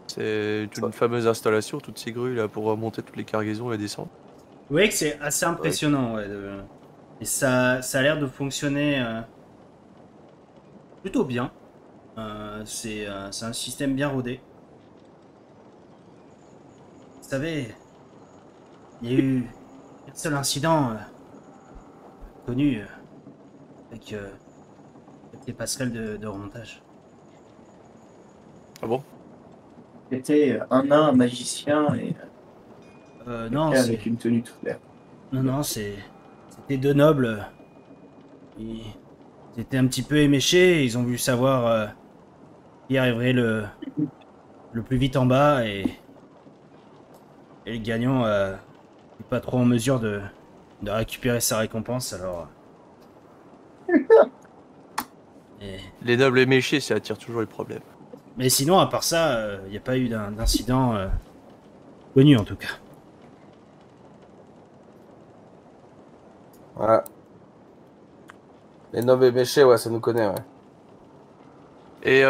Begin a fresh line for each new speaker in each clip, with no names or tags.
C'est une fameuse installation, toutes ces grues là pour remonter toutes les cargaisons et descendre.
Vous voyez que c'est assez impressionnant, ouais, et ça a l'air de fonctionner plutôt bien. C'est un système bien rodé. Vous savez, il y a eu un seul incident connu avec les passerelles de remontage.
Ah bon?
C'était un nain, un magicien et
Non,
avec une tenue toute verte.
Non, c'était deux nobles. Ils étaient un petit peu éméchés. Ils ont voulu savoir qui arriverait le plus vite en bas et le gagnant n'est pas trop en mesure de récupérer sa récompense. Alors.
Les nobles éméchés, ça attire toujours les problèmes.
Mais sinon, à part ça, il n'y a pas eu d'incident connu en tout cas.
Ouais. Les nobles éméchés, ouais, ça nous connaît, ouais.
Et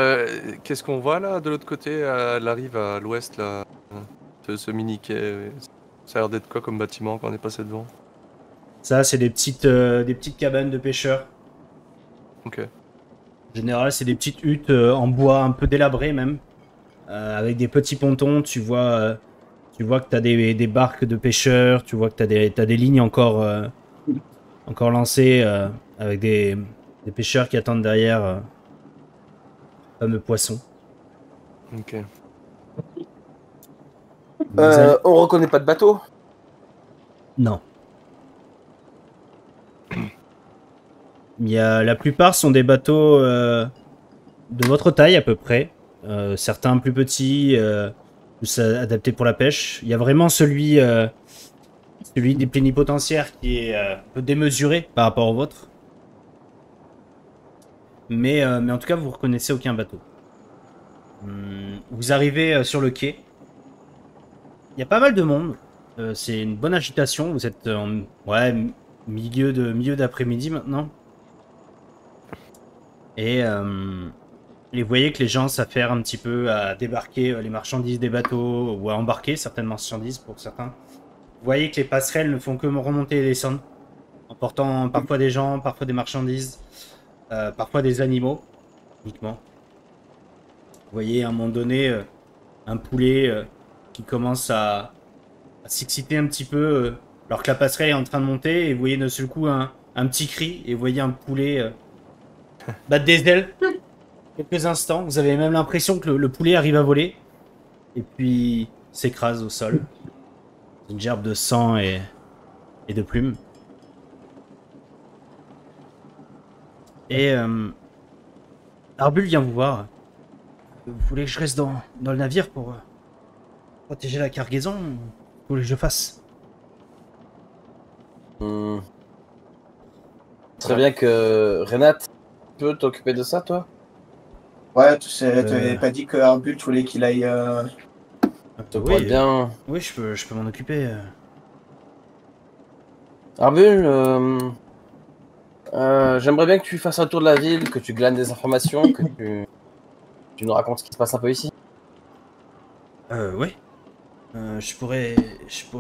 qu'est-ce qu'on voit là de l'autre côté, à la rive à l'ouest là, ce mini quai? Ça a l'air d'être quoi comme bâtiment quand on est passé devant?
Ça, c'est des petites cabanes de pêcheurs.
Ok.
En général, c'est des petites huttes en bois un peu délabrées même, avec des petits pontons. Tu vois que tu as des barques de pêcheurs, tu vois que tu as des lignes encore lancées avec des pêcheurs qui attendent derrière le fameux poisson.
Ok.
On reconnaît pas de bateau?
Non. La plupart sont des bateaux de votre taille à peu près. Certains plus petits, plus adaptés pour la pêche. Il y a vraiment celui des plénipotentiaires qui est un peu démesuré par rapport au vôtre. Mais en tout cas, vous reconnaissez aucun bateau. Vous arrivez sur le quai. Il y a pas mal de monde. C'est une bonne agitation. Vous êtes en milieu d'après-midi maintenant. Et vous voyez que les gens s'affairent un petit peu à débarquer les marchandises des bateaux ou à embarquer certaines marchandises pour certains. Vous voyez que les passerelles ne font que remonter et descendre, emportant parfois des gens, parfois des marchandises, parfois des animaux uniquement. Vous voyez à un moment donné un poulet qui commence à s'exciter un petit peu alors que la passerelle est en train de monter, et vous voyez d'un seul coup un petit cri, et vous voyez un poulet battre des ailes quelques instants. Vous avez même l'impression que le poulet arrive à voler et puis s'écrase au sol. Une gerbe de sang et de plumes. Et Arbul vient vous voir. Vous voulez que je reste dans le navire pour protéger la cargaison, ou vous voulez que je fasse?
Ce serait bien que Renat peut t'occuper de ça, toi?
Ouais, tu t'avais pas dit que Arbul, tu voulais qu'il aille...
Oui, bien...
Oui, je peux m'en occuper.
Arbul, j'aimerais bien que tu fasses un tour de la ville, que tu glanes des informations, que tu nous racontes ce qui se passe un peu ici.
Oui. Je pourrais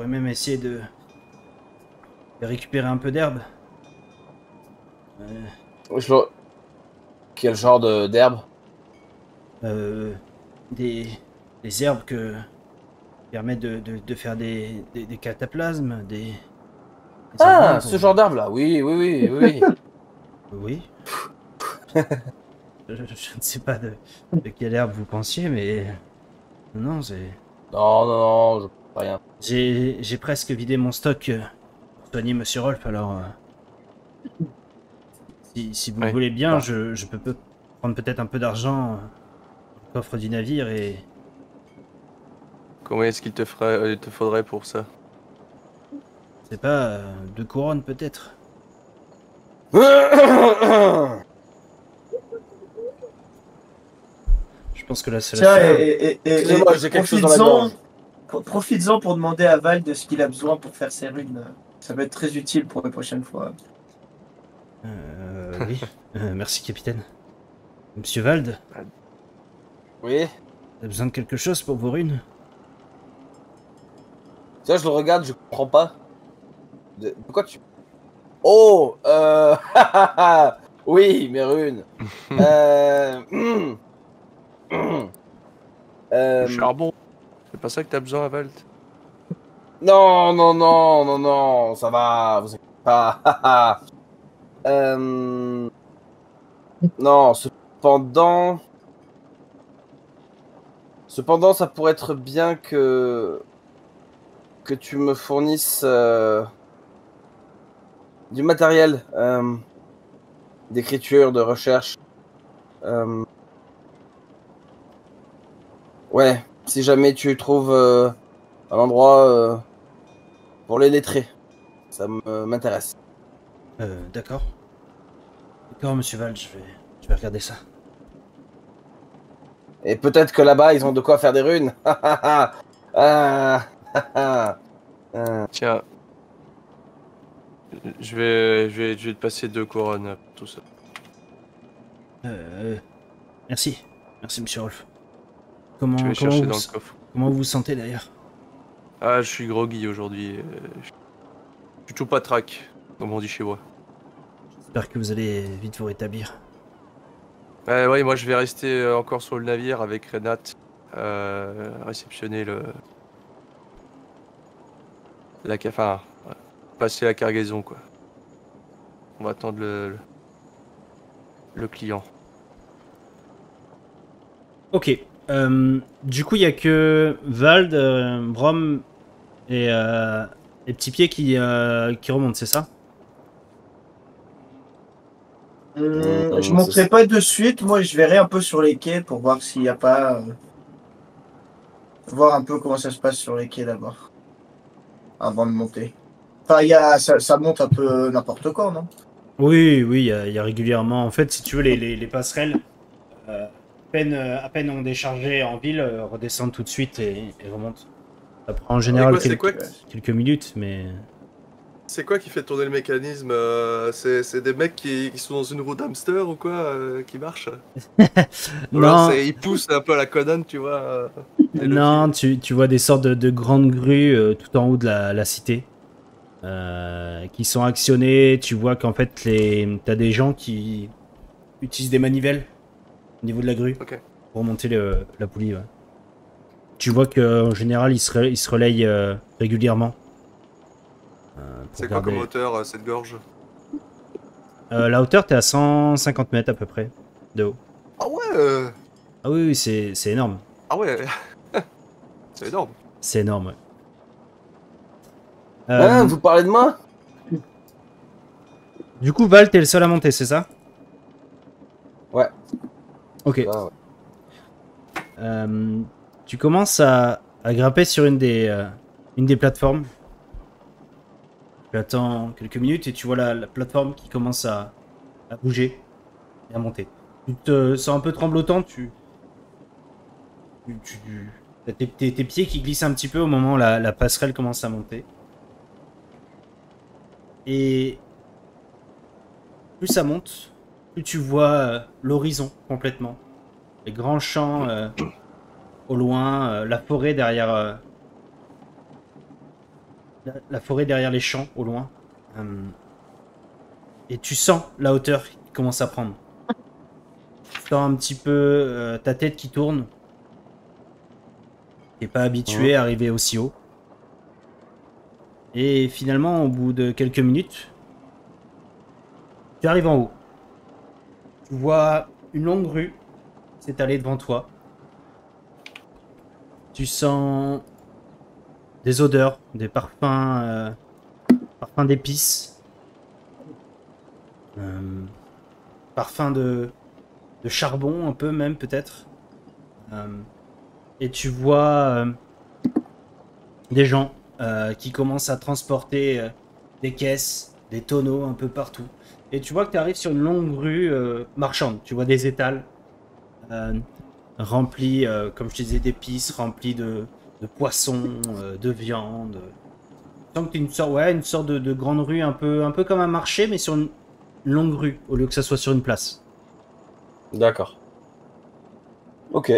même essayer de récupérer un peu d'herbe.
Quel genre d'herbe?
Des herbes qui permettent de faire des cataplasmes,
Ah, ce genre d'herbe là, oui.
Oui. je ne sais pas de quelle herbe vous pensiez, mais non, c'est...
Non, je sais rien.
J'ai presque vidé mon stock pour soigner Monsieur Rolf, alors... Si vous voulez bien, je peux prendre peut-être un peu d'argent au coffre du navire et...
Combien est-ce qu'il te faudrait pour ça?
Je sais pas, 2 couronnes peut-être. Je pense que là c'est la
Tiens,
excusez-moi, j'ai quelque chose dans la gorge.
Profites-en pour demander à Val de ce qu'il a besoin pour faire ses runes. Ça va être très utile pour les prochaines fois.
Oui. Merci, capitaine. Monsieur Vald,
Oui.
t'as besoin de quelque chose pour vos runes?
Ça, je le regarde, je comprends pas. De quoi tu... Oh Oui, mes runes.
Le charbon. C'est pas ça que t'as besoin, Valt.
Non, non, non, non, non, ça va, vous inquiétez pas. Non, cependant, ça pourrait être bien que tu me fournisses du matériel d'écriture, de recherche. Ouais, si jamais tu trouves un endroit pour les lettrés, ça m'intéresse.
D'accord. D'accord, monsieur Vald, je vais regarder ça.
Et peut-être que là-bas, ils ont de quoi faire des runes.
Tiens. Je vais te passer 2 couronnes pour tout ça.
Merci. Merci, monsieur Rolf.
Je vais chercher dans le coffre.
Comment vous vous sentez d'ailleurs?
Ah, je suis groggy aujourd'hui. Je suis tout patraque, comme on dit chez moi.
J'espère que vous allez vite vous rétablir.
Ouais, moi je vais rester encore sur le navire avec Renat, réceptionner enfin, passer la cargaison quoi. On va attendre le client.
Ok. Du coup, il n'y a que Vald, Brom et les petits pieds qui remontent, c'est ça?
Je monterai pas de suite. Moi, je verrai un peu sur les quais pour voir s'il n'y a pas. Voir un peu comment ça se passe sur les quais d'abord. Avant de monter. Enfin, ça monte un peu n'importe quand, non?
Oui, il y a régulièrement. En fait, si tu veux, les passerelles, à peine ont déchargé en ville, redescendent tout de suite et remontent. Ça prend en général quelques minutes, mais.
C'est quoi qui fait tourner le mécanisme? C'est des mecs qui sont dans une roue d'hamster ou quoi qui marchent?
Non,
ils poussent un peu à la Conan, tu vois.
non, tu vois des sortes de grandes grues tout en haut de la cité qui sont actionnées. Tu vois qu'en fait, t'as des gens qui utilisent des manivelles au niveau de la grue pour monter la poulie. Ouais. Tu vois qu'en général, ils se relayent régulièrement.
C'est quoi comme hauteur cette gorge?
La hauteur, t'es à 150 mètres à peu près de haut.
Ah ouais
Ah oui, c'est énorme.
Ah ouais c'est énorme.
C'est énorme, ouais.
Vous parlez de moi?
Du coup, Val, t'es le seul à monter, c'est ça?
Ouais.
Ok.
Ah, ouais.
Tu commences à grimper sur une des plateformes. Tu attends quelques minutes et tu vois la plateforme qui commence à bouger et à monter. Tu te sens un peu tremblotant, t'as tes pieds qui glissent un petit peu au moment où la passerelle commence à monter. Et plus ça monte, plus tu vois l'horizon complètement. Les grands champs au loin, la forêt derrière... La forêt derrière les champs, au loin. Et tu sens la hauteur qui commence à prendre. Tu sens un petit peu ta tête qui tourne. T'es pas habitué à arriver aussi haut. Et finalement, au bout de quelques minutes, tu arrives en haut. Tu vois une longue rue s'étaler devant toi. Tu sens des odeurs, des parfums, parfums d'épices, parfums de charbon un peu même peut-être. Et tu vois des gens qui commencent à transporter des caisses, des tonneaux un peu partout. Et tu vois que tu arrives sur une longue rue marchande. Tu vois des étals remplis, comme je te disais, d'épices, remplis de poissons, de viande, sens que t'es une sorte de grande rue, un peu comme un marché, mais sur une longue rue, au lieu que ça soit sur une place.
D'accord. Ok.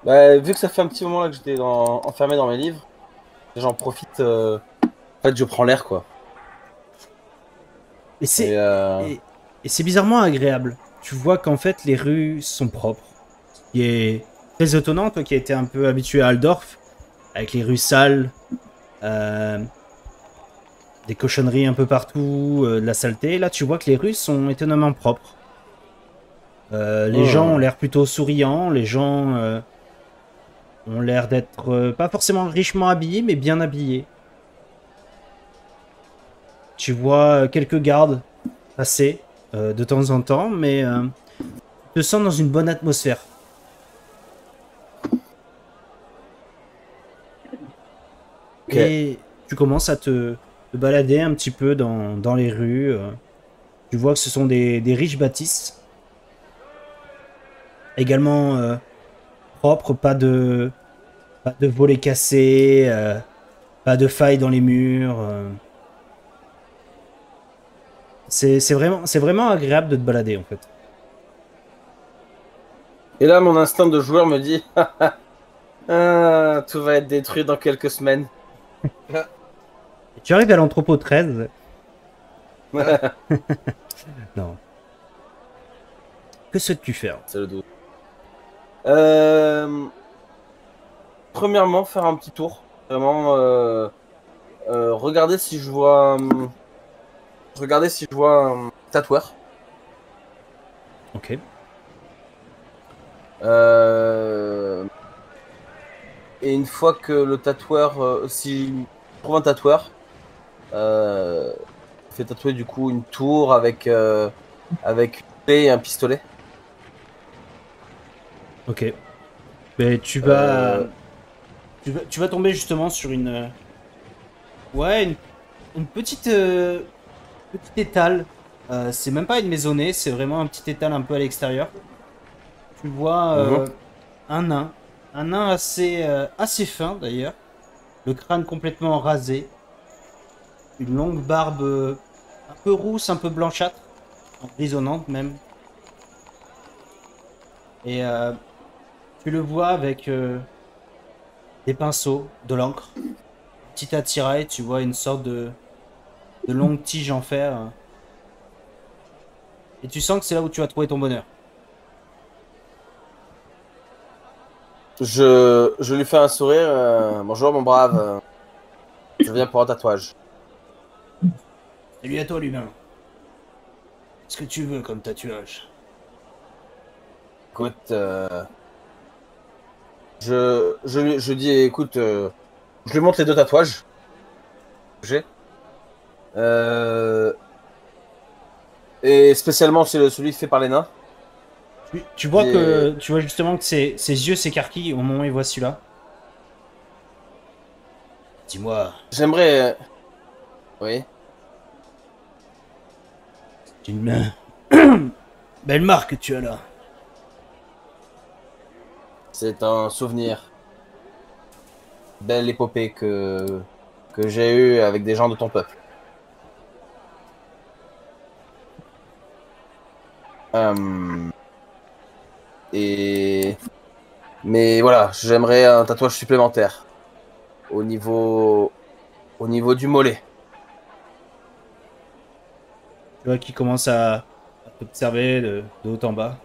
Bah, vu que ça fait un petit moment là que j'étais enfermé dans mes livres, j'en profite. En fait, je prends l'air, quoi.
Et
Et,
et c'est bizarrement agréable. Tu vois qu'en fait, les rues sont propres. Ce qui est très étonnant, toi qui as été un peu habitué à Aldorf, avec les rues sales, euh, des cochonneries un peu partout, de la saleté. Là, tu vois que les rues sont étonnamment propres. Les gens ont l'air plutôt souriants, les gens ont l'air d'être pas forcément richement habillés, mais bien habillés. Tu vois quelques gardes passer de temps en temps, mais tu te sens dans une bonne atmosphère.
ok.
Et tu commences à te balader un petit peu dans les rues. Tu vois que ce sont des riches bâtisses. Également propres, pas de volets cassés, pas de failles dans les murs. C'est vraiment agréable de te balader en fait.
Et là, mon instinct de joueur me dit ah, tout va être détruit dans quelques semaines.
Et tu arrives à l'entrepôt 13. Non. Que souhaites-tu faire?
C'est le doute. Premièrement, faire un petit tour. Vraiment, regarder si je vois, un tatoueur.
Ok.
Euh, et une fois que le tatoueur, si je trouve un tatoueur, je fais tatouer du coup une tour avec une épée et un pistolet.
Ok. Mais
Euh,
tu vas tomber justement sur ouais, une petite étale. C'est même pas une maisonnée, c'est vraiment un petit étal un peu à l'extérieur. Tu vois
mhm.
un nain assez fin d'ailleurs, le crâne complètement rasé, une longue barbe un peu rousse, un peu blanchâtre, grisonnante même. Et tu le vois avec des pinceaux, de l'encre, petit attirail, tu vois une sorte de longue tige en fer. Et tu sens que c'est là où tu vas trouver ton bonheur.
Je lui fais un sourire. Bonjour mon brave, je viens pour un tatouage.
Salut à toi l'humain. Qu'est-ce que tu veux comme tatouage?
Écoute, je dis, écoute, je lui montre les deux tatouages que j'ai. Euh, et spécialement celui fait par les nains.
Tu vois justement que ses yeux s'écarquillent au moment où il voit celui-là. Dis-moi,
J'aimerais. Oui.
c'est une belle marque que tu as là.
C'est un souvenir. Belle épopée que j'ai eue avec des gens de ton peuple. Euh, et. Mais voilà, j'aimerais un tatouage supplémentaire au niveau, au niveau du mollet.
Tu vois qu'il commence à t'observer de haut en bas.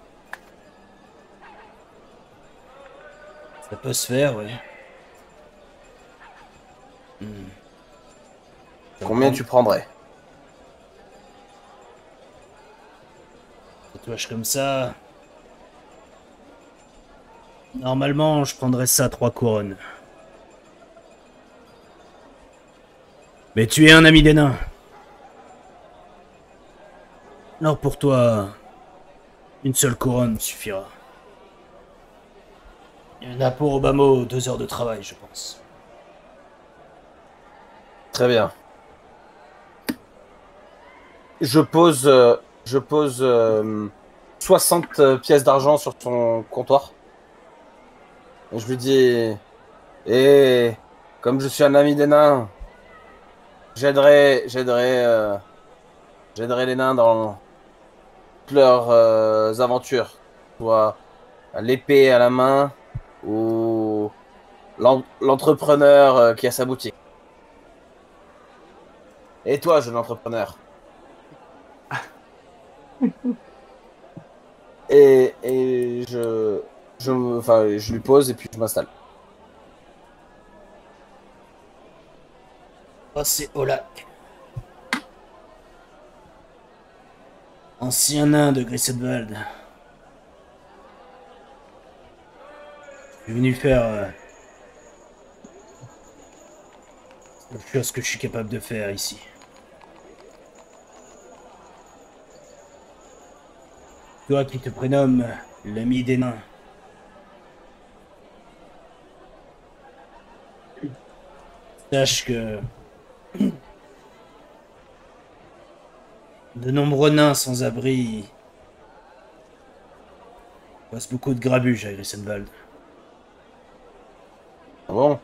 Ça peut se faire, ouais. Hmm. Ça va
Combien
prendre
tu prendrais?
un tatouage comme ça. Normalement, je prendrais ça 3 couronnes. Mais tu es un ami des nains. Alors pour toi, une seule couronne suffira. Il y en a pour Obama 2 heures de travail, je pense.
Très bien. Je pose 60 pièces d'argent sur son comptoir. Et je lui dis, eh, comme je suis un ami des nains, j'aiderai les nains dans toutes leurs aventures, soit l'épée à la main ou l'entrepreneur qui a sa boutique. Et toi, jeune entrepreneur? Et je lui pose et puis je m'installe.
Oh, c'est Olak. Ancien nain de Grisselwald. Je suis venu faire la chose que je suis capable de faire ici. Toi qui te prénommes l'ami des nains. Sache que de nombreux nains sans abri passent beaucoup de grabuge à Grissenwald.
Ah bon?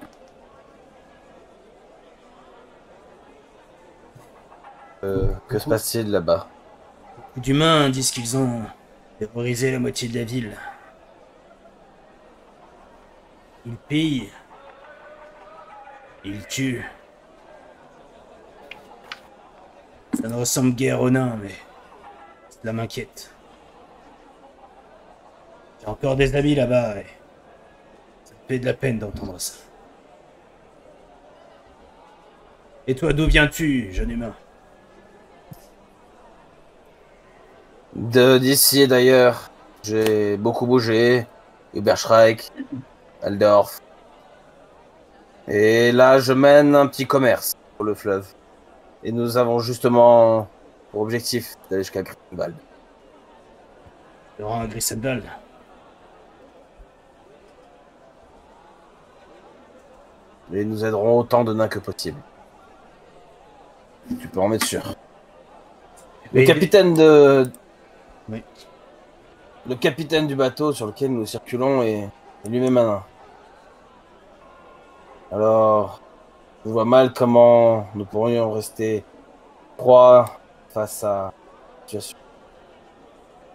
Que se passe-t-il là-bas?
Beaucoup d'humains disent qu'ils ont terrorisé la moitié de la ville. Ils pillent. Ils tuent. Ça ne ressemble guère aux nains, mais cela m'inquiète. J'ai encore des amis là-bas et ça me fait de la peine d'entendre ça. Et toi, d'où viens-tu, jeune humain?
D'ici et d'ailleurs, j'ai beaucoup bougé. Überschreik, Aldorf. Et là, je mène un petit commerce pour le fleuve. Et nous avons justement pour objectif d'aller jusqu'à Grindelwald.
Tu rends à Grissenwald.
Et nous aiderons autant de nains que possible. Tu peux en mettre sûr. Le
Mais-
capitaine de...
Oui.
Le capitaine du bateau sur lequel nous circulons est lui-même un nain. Alors, je vois mal comment nous pourrions rester proie face à la situation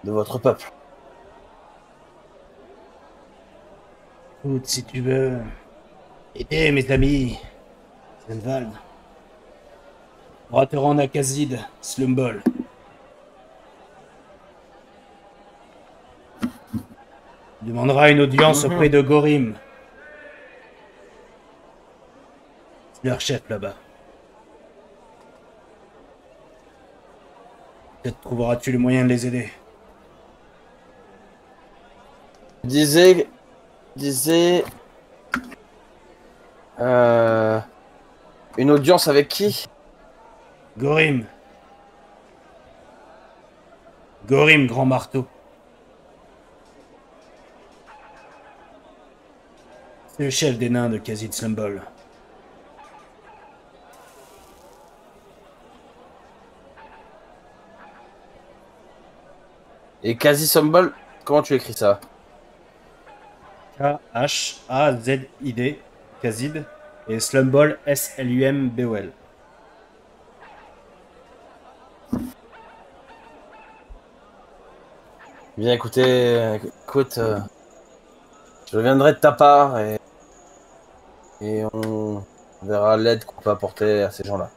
de votre peuple.
Écoute, si tu veux aider mes amis, Grissenwald, on pourra te rendre à Kazid, Slumbol. Tu demanderas une audience auprès de Gorim. C'est leur chef là-bas. Peut-être trouveras-tu le moyen de les aider.
Disais, une audience avec qui?
Gorim. Gorim, grand marteau. C'est le chef des nains de Kazid Slumbol.
Et Quasi Symbol, comment tu écris ça?
K-H-A-Z-I-D, Kazid, et Slumbol, S-L-U-M-B-O-L.
Bien écoute, je viendrai de ta part et on verra l'aide qu'on peut apporter à ces gens-là.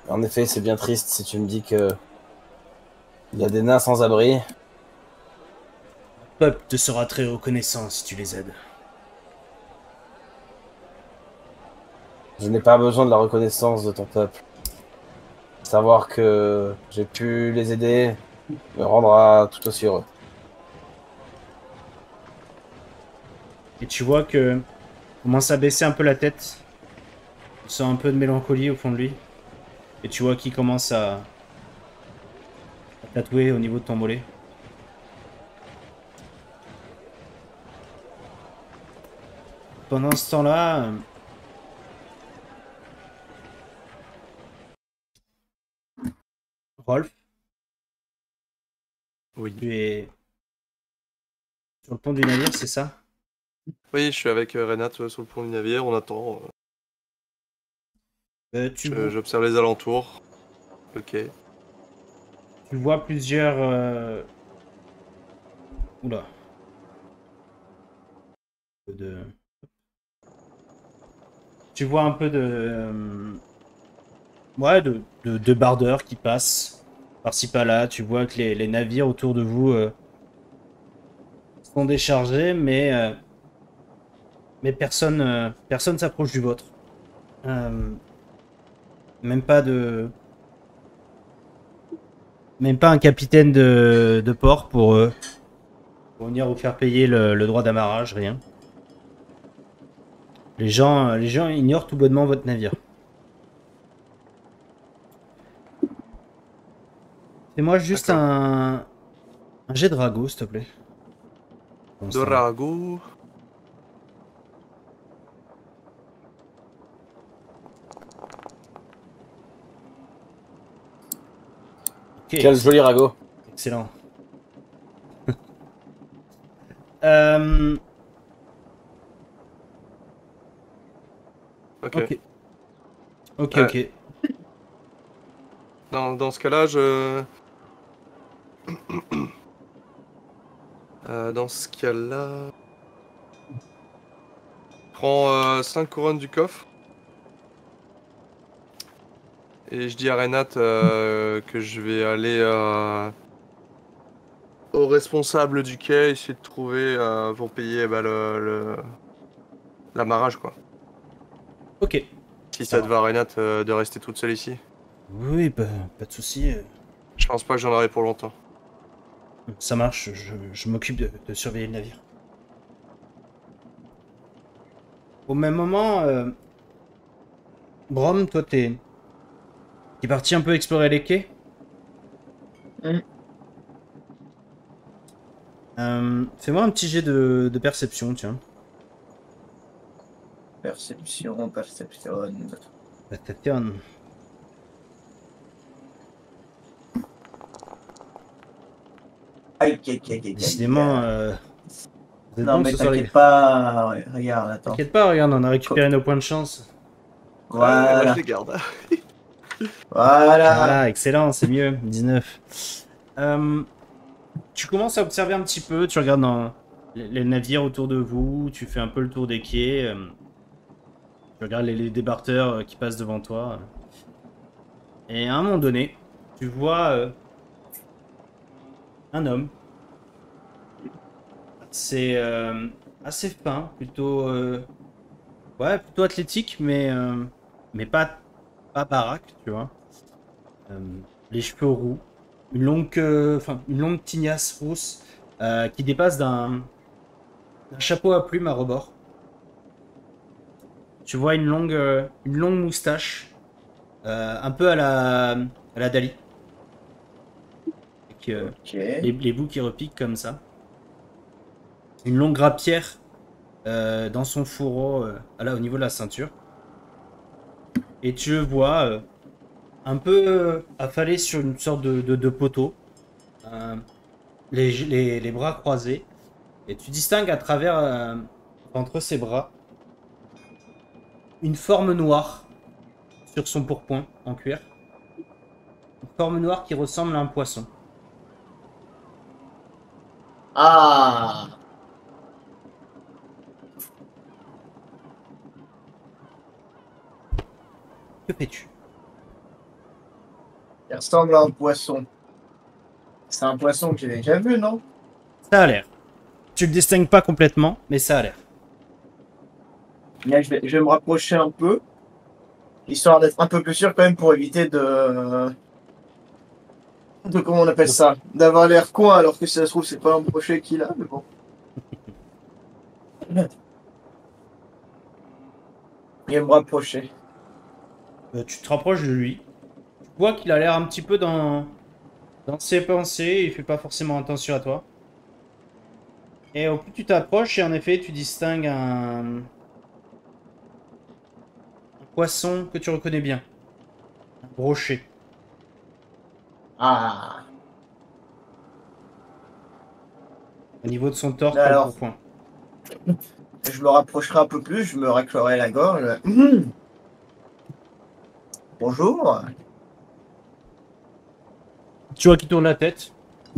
En effet, c'est bien triste si tu me dis que il y a des nains sans abri.
Le peuple te sera très reconnaissant si tu les aides.
Je n'ai pas besoin de la reconnaissance de ton peuple. Savoir que j'ai pu les aider me rendra tout aussi heureux.
Et tu vois que commence à baisser un peu la tête. Tu sens un peu de mélancolie au fond de lui. Et tu vois qu'il commence à tatouer au niveau de ton mollet. Pendant ce temps-là, Rolf,
Oui.
tu es sur le pont du navire, c'est ça?
Oui, je suis avec Renat sur le pont du navire, on attend. J'observe les alentours. Ok.
Tu vois plusieurs... Oula. De... Tu vois un peu de... Ouais, de bardeurs qui passent par-ci par-là. Tu vois que les navires autour de vous sont déchargés, mais personne s'approche du vôtre. Même pas de... Même pas un capitaine de port pour venir vous faire payer le droit d'amarrage, rien. Les gens ignorent tout bonnement votre navire. Fais-moi juste
D'accord.
un jet de ragot, s'il te plaît. Bon,
De
ça va.
ragoût.
Ok,
Quel joli ragot.
excellent. Euh,
Ok.
ok, ok,
Ouais.
ok.
Dans ce cas-là, dans ce cas-là... Prends 5 couronnes du coffre. Et je dis à Renat que je vais aller au responsable du quai, essayer de trouver pour payer l'amarrage, quoi.
Ok,
Si
ça
ça te
va.
va, Renat, de rester toute seule ici.
Oui, pas de souci.
Je pense pas que j'en aurai pour longtemps.
Ça marche, je m'occupe de surveiller le navire. Au même moment, Brom, toi, t'es parti un peu explorer les quais.
Hmm.
Fais-moi un petit jet de perception, tiens.
Perception, perception.
Perception.
Aïe, aïe, aïe, aïe,
Décidément,
aïe.
vous êtes
Non,
bons
mais
ce soir, les gars.
t'inquiète pas. Ouais, regarde, attends.
T'inquiète pas, regarde, on a récupéré nos points de chance.
Ouais, moi je
Voilà.
les garde.
Voilà.
Voilà, excellent, c'est mieux. 19. Tu commences à observer un petit peu, tu regardes dans les navires autour de vous, tu fais un peu le tour des quais, tu regardes les débarqueurs qui passent devant toi. Et à un moment donné, tu vois un homme. C'est assez fin, plutôt, ouais, plutôt athlétique, mais pas baraque, tu vois. Les cheveux roux, une longue tignasse rousse qui dépasse d'un chapeau à plumes à rebord. Tu vois une longue moustache, un peu à la Dali, avec
Ok.
les bouts qui repiquent comme ça. Une longue rapière dans son fourreau, au niveau de la ceinture. Et tu le vois un peu affalé sur une sorte de poteau, euh, les bras croisés. Et tu distingues à travers, entre ses bras, une forme noire sur son pourpoint en cuir. Une forme noire qui ressemble à un poisson.
Ah.
Que fais-tu?
Il ressemble à un poisson. C'est un poisson que j'ai déjà vu, non?
Ça a l'air. Tu le distingues pas complètement, mais ça a l'air.
Là, je vais me rapprocher un peu, histoire d'être un peu plus sûr quand même pour éviter de comment on appelle ça, d'avoir l'air con alors que si ça se trouve c'est pas un brochet qu'il a, mais bon. Je vais me rapprocher.
Tu te rapproches de lui. Tu vois qu'il a l'air un petit peu dans ses pensées. Il fait pas forcément attention à toi. Et au plus tu t'approches, et en effet, tu distingues un poisson que tu reconnais bien. Un brochet.
Ah.
Au niveau de son torse,
Mais
près le
alors,
pourpoint.
Je me rapprocherai un peu plus, je me raclerai la gorge. Bonjour.
Tu vois qu'il tourne la tête,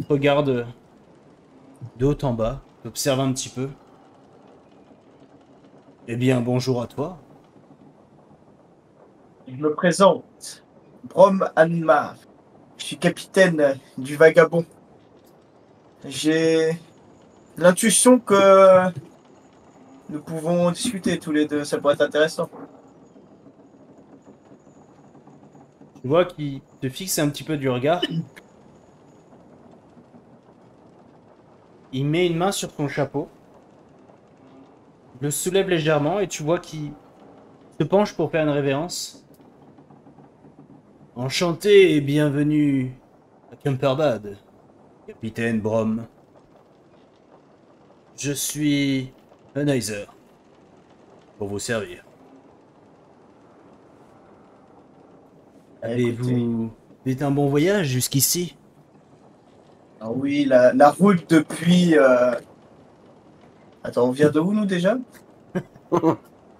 regarde de haut en bas, t'observe un petit peu. Eh bien, bonjour à toi.
Je me présente. Brom Anmar. Je suis capitaine du Vagabond. J'ai l'intuition que nous pouvons discuter tous les deux. Ça pourrait être intéressant.
Tu vois qu'il te fixe un petit peu du regard. Il met une main sur ton chapeau. Le soulève légèrement et tu vois qu'il se penche pour faire une révérence. Enchanté et bienvenue à Camperbad, capitaine Brom. Je suis un Heiser pour vous servir.
Écoutez.
Avez-vous fait un bon voyage jusqu'ici?
Ah oui, la route depuis... Attends, on vient de où, nous, déjà?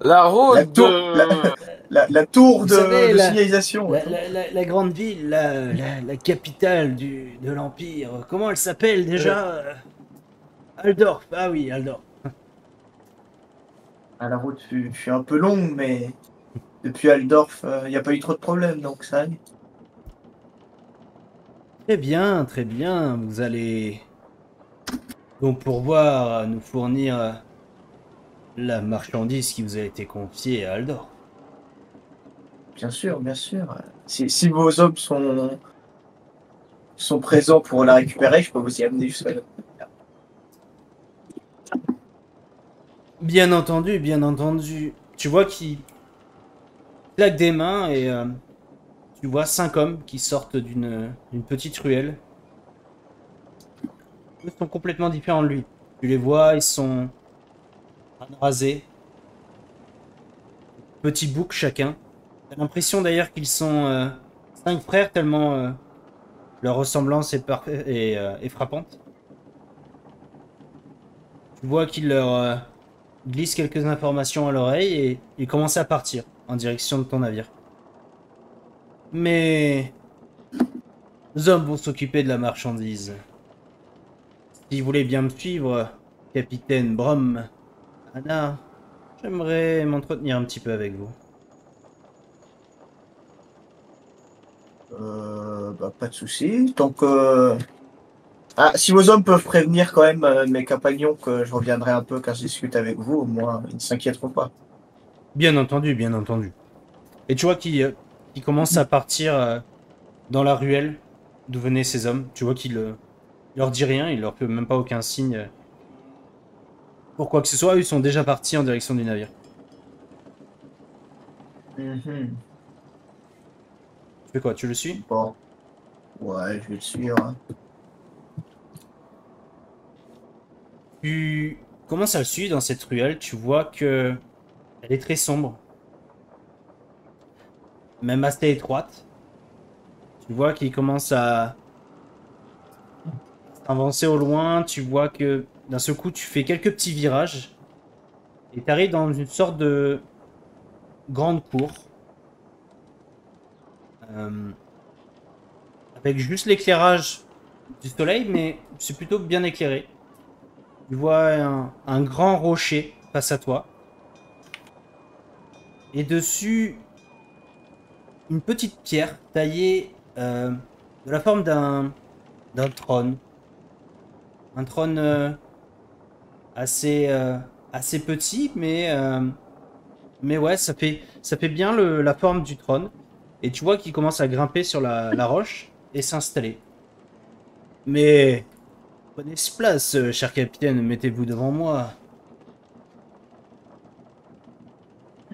La route
La tour,
de...
la tour
Vous
de,
savez,
de
la-
signalisation.
La,
attends.
la grande ville, la capitale de l'Empire, comment elle s'appelle déjà? Aldorf, ah oui, Aldorf.
Ah, la route fut un peu longue, mais depuis Aldorf, il n'y a pas eu trop de problèmes, donc ça allait.
Très bien, vous allez donc pouvoir nous fournir la marchandise qui vous a été confiée à Aldorf.
Bien sûr, bien sûr. Si vos hommes sont présents pour la récupérer, je peux vous y amener jusqu'à là.
Bien entendu, bien entendu. Tu vois qu'il claque des mains et tu vois 5 hommes qui sortent d'une petite ruelle. Ils sont complètement différents de lui. Tu les vois, ils sont rasés, petits boucs chacun. T'as l'impression d'ailleurs qu'ils sont 5 frères tellement leur ressemblance est frappante. Tu vois qu'ils leur glissent quelques informations à l'oreille et ils commencent à partir en direction de ton navire. Mais nos hommes vont s'occuper de la marchandise. Si vous voulez bien me suivre, capitaine Brom, Anna, j'aimerais m'entretenir un petit peu avec vous.
Pas de souci. Donc, ah, si vos hommes peuvent prévenir quand même mes compagnons que je reviendrai un peu quand je discute avec vous, au moins ils ne s'inquiéteront pas.
Bien entendu, bien entendu. Et tu vois qu'il commence à partir dans la ruelle d'où venaient ces hommes. Tu vois il leur dit rien, il leur fait même pas aucun signe pour quoi que ce soit. Ils sont déjà partis en direction du navire.
Mhm.
Tu fais quoi? Tu le suis?
Bon, ouais, je vais le suivre. Hein.
Tu commences à le suivre dans cette ruelle. Tu vois que elle est très sombre, même assez étroite. Tu vois qu'il commence à avancer au loin. Tu vois que d'un seul coup, tu fais quelques petits virages et tu arrives dans une sorte de grande cour euh, avec juste l'éclairage du soleil, mais c'est plutôt bien éclairé. Tu vois un grand rocher face à toi et dessus une petite pierre taillée de la forme d'un trône. Un trône assez, assez petit, mais ouais, ça fait bien la forme du trône. Et tu vois qu'il commence à grimper sur la roche et s'installer. Mais prenez place, cher capitaine, mettez-vous devant moi.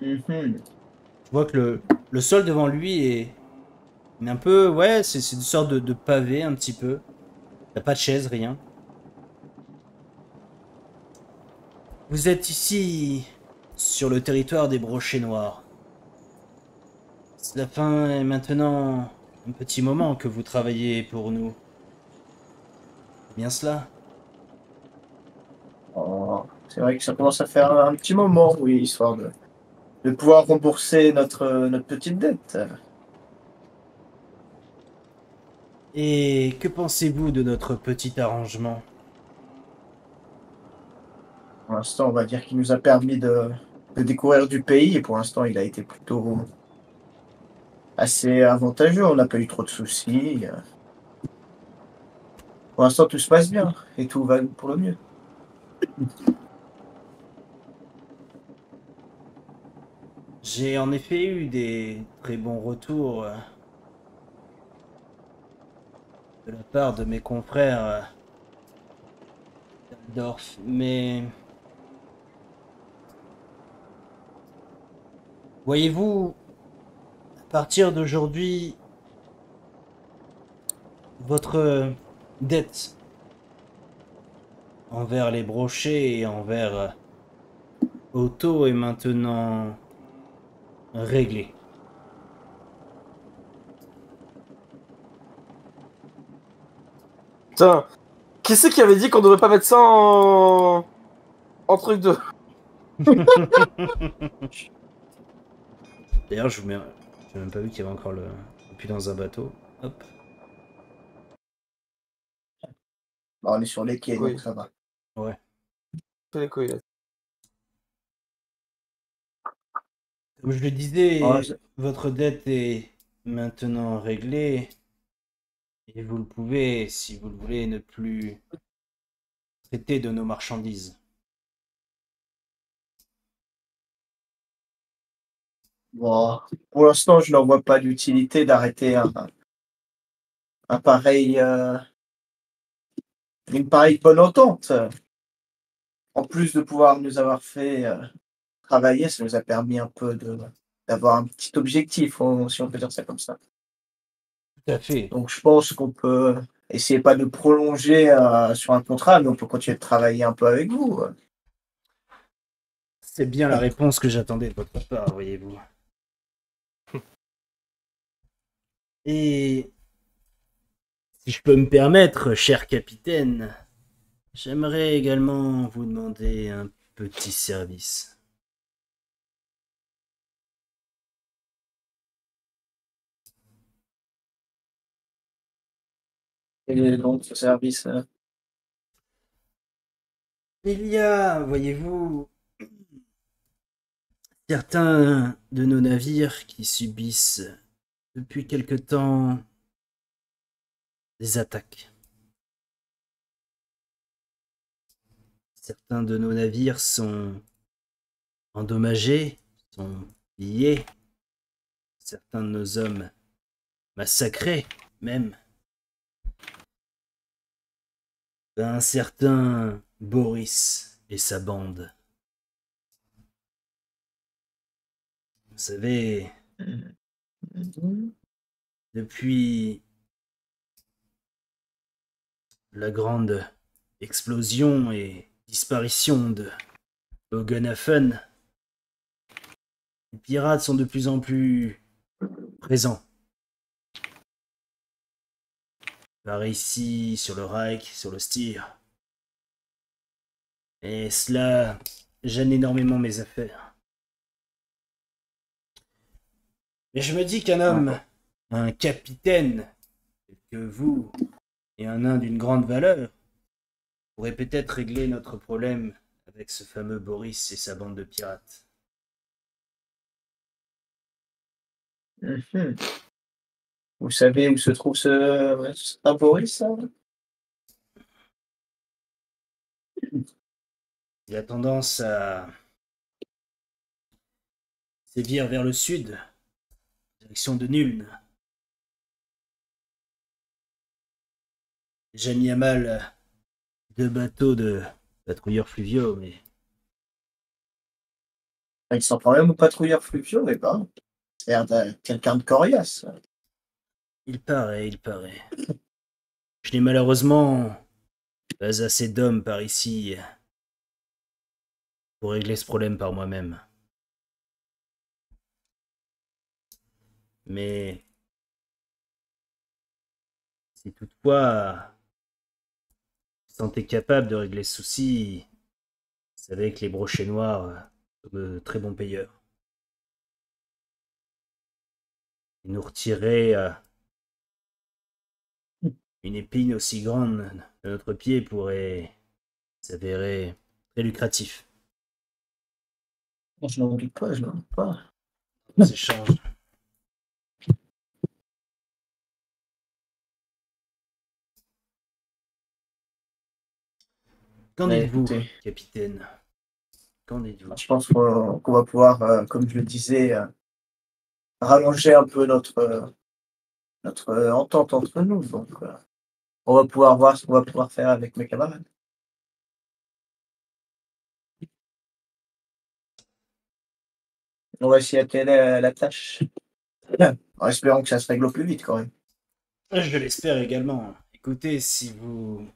Mhm.
Tu vois que le sol devant lui est un peu, ouais, c'est une sorte de pavé un petit peu. Il n'y a pas de chaise, rien. Vous êtes ici sur le territoire des Brochets Noirs. Cela fait maintenant un petit moment que vous travaillez pour nous. C'est bien cela?
Oh, C'est vrai que ça commence à faire un petit moment, oui, histoire de pouvoir rembourser notre petite dette.
Et que pensez-vous de notre petit arrangement?
Pour l'instant, on va dire qu'il nous a permis de découvrir du pays et pour l'instant, il a été plutôt assez avantageux. On n'a pas eu trop de soucis. Pour l'instant, tout se passe bien et tout va pour le mieux.
J'ai en effet eu des très bons retours de la part de mes confrères d'Aldorf, mais voyez-vous, à partir d'aujourd'hui, votre dette envers les brochets et envers Otto est maintenant réglée.
Putain, qui c'est qui avait dit qu'on devrait pas mettre ça en truc de...
D'ailleurs, je vous mets. J'ai même pas vu qu'il y avait encore le puits dans un bateau. Hop.
Bon, on est sur les quais,
Oui.
donc ça va.
Ouais.
Les couilles, là.
Comme je le disais,
Ouais,
votre dette est maintenant réglée. Et vous le pouvez, si vous le voulez, ne plus traiter de nos marchandises.
bon, pour l'instant, je n'en vois pas d'utilité d'arrêter un pareil, une pareille bonne entente. En plus de pouvoir nous avoir fait travailler, ça nous a permis un peu d'avoir un petit objectif, si on peut dire ça comme ça.
Tout à fait.
Donc je pense qu'on peut essayer pas de prolonger sur un contrat, mais on peut continuer de travailler un peu avec vous.
C'est bien la réponse que j'attendais de votre part, voyez-vous. Et si je peux me permettre, cher capitaine, j'aimerais également vous demander un petit service.
Et donc ce service,
Il y a, voyez-vous, certains de nos navires qui subissent depuis quelque temps des attaques. Certains de nos navires sont endommagés, sont pillés. Certains de nos hommes massacrés, même. Un certain Boris et sa bande. Vous savez, depuis la grande explosion et disparition de Hogenhafen, les pirates sont de plus en plus présents. Par ici, sur le Reich, sur le Styr. Et cela gêne énormément mes affaires. Mais je me dis qu'un homme, un capitaine, tel que vous, et un nain d'une grande valeur, pourrait peut-être régler notre problème avec ce fameux Boris et sa bande de pirates.
Mhm. Vous savez où se trouve ce Boris, ça?
Il a tendance à sévir vers le sud, direction de Nuln. J'ai mis à mal 2 bateaux de patrouilleurs fluviaux, mais
Il s'en prend même aux patrouilleurs fluviaux, mais pas. C'est l'air de quelqu'un de coriace.
il paraît, il paraît. Je n'ai malheureusement pas assez d'hommes par ici pour régler ce problème par moi-même. Mais si toutefois vous vous sentez capable de régler ce souci, savez que les brochets noirs sont de très bons payeurs. Et nous retirer une épine aussi grande de notre pied pourrait s'avérer très lucratif.
Je n'en doute pas, je n'en doute pas.
Nos échanges. Qu'en
Mais
dites-vous,
écoutez,
capitaine? Qu'en dites-vous?
je pense qu'on va pouvoir, comme je le disais, rallonger un peu notre entente entre nous. Donc, on va pouvoir voir ce qu'on va pouvoir faire avec mes camarades. On va essayer d'atteler la tâche. En espérant que ça se règle au plus vite quand même.
Je l'espère également. Écoutez, si vous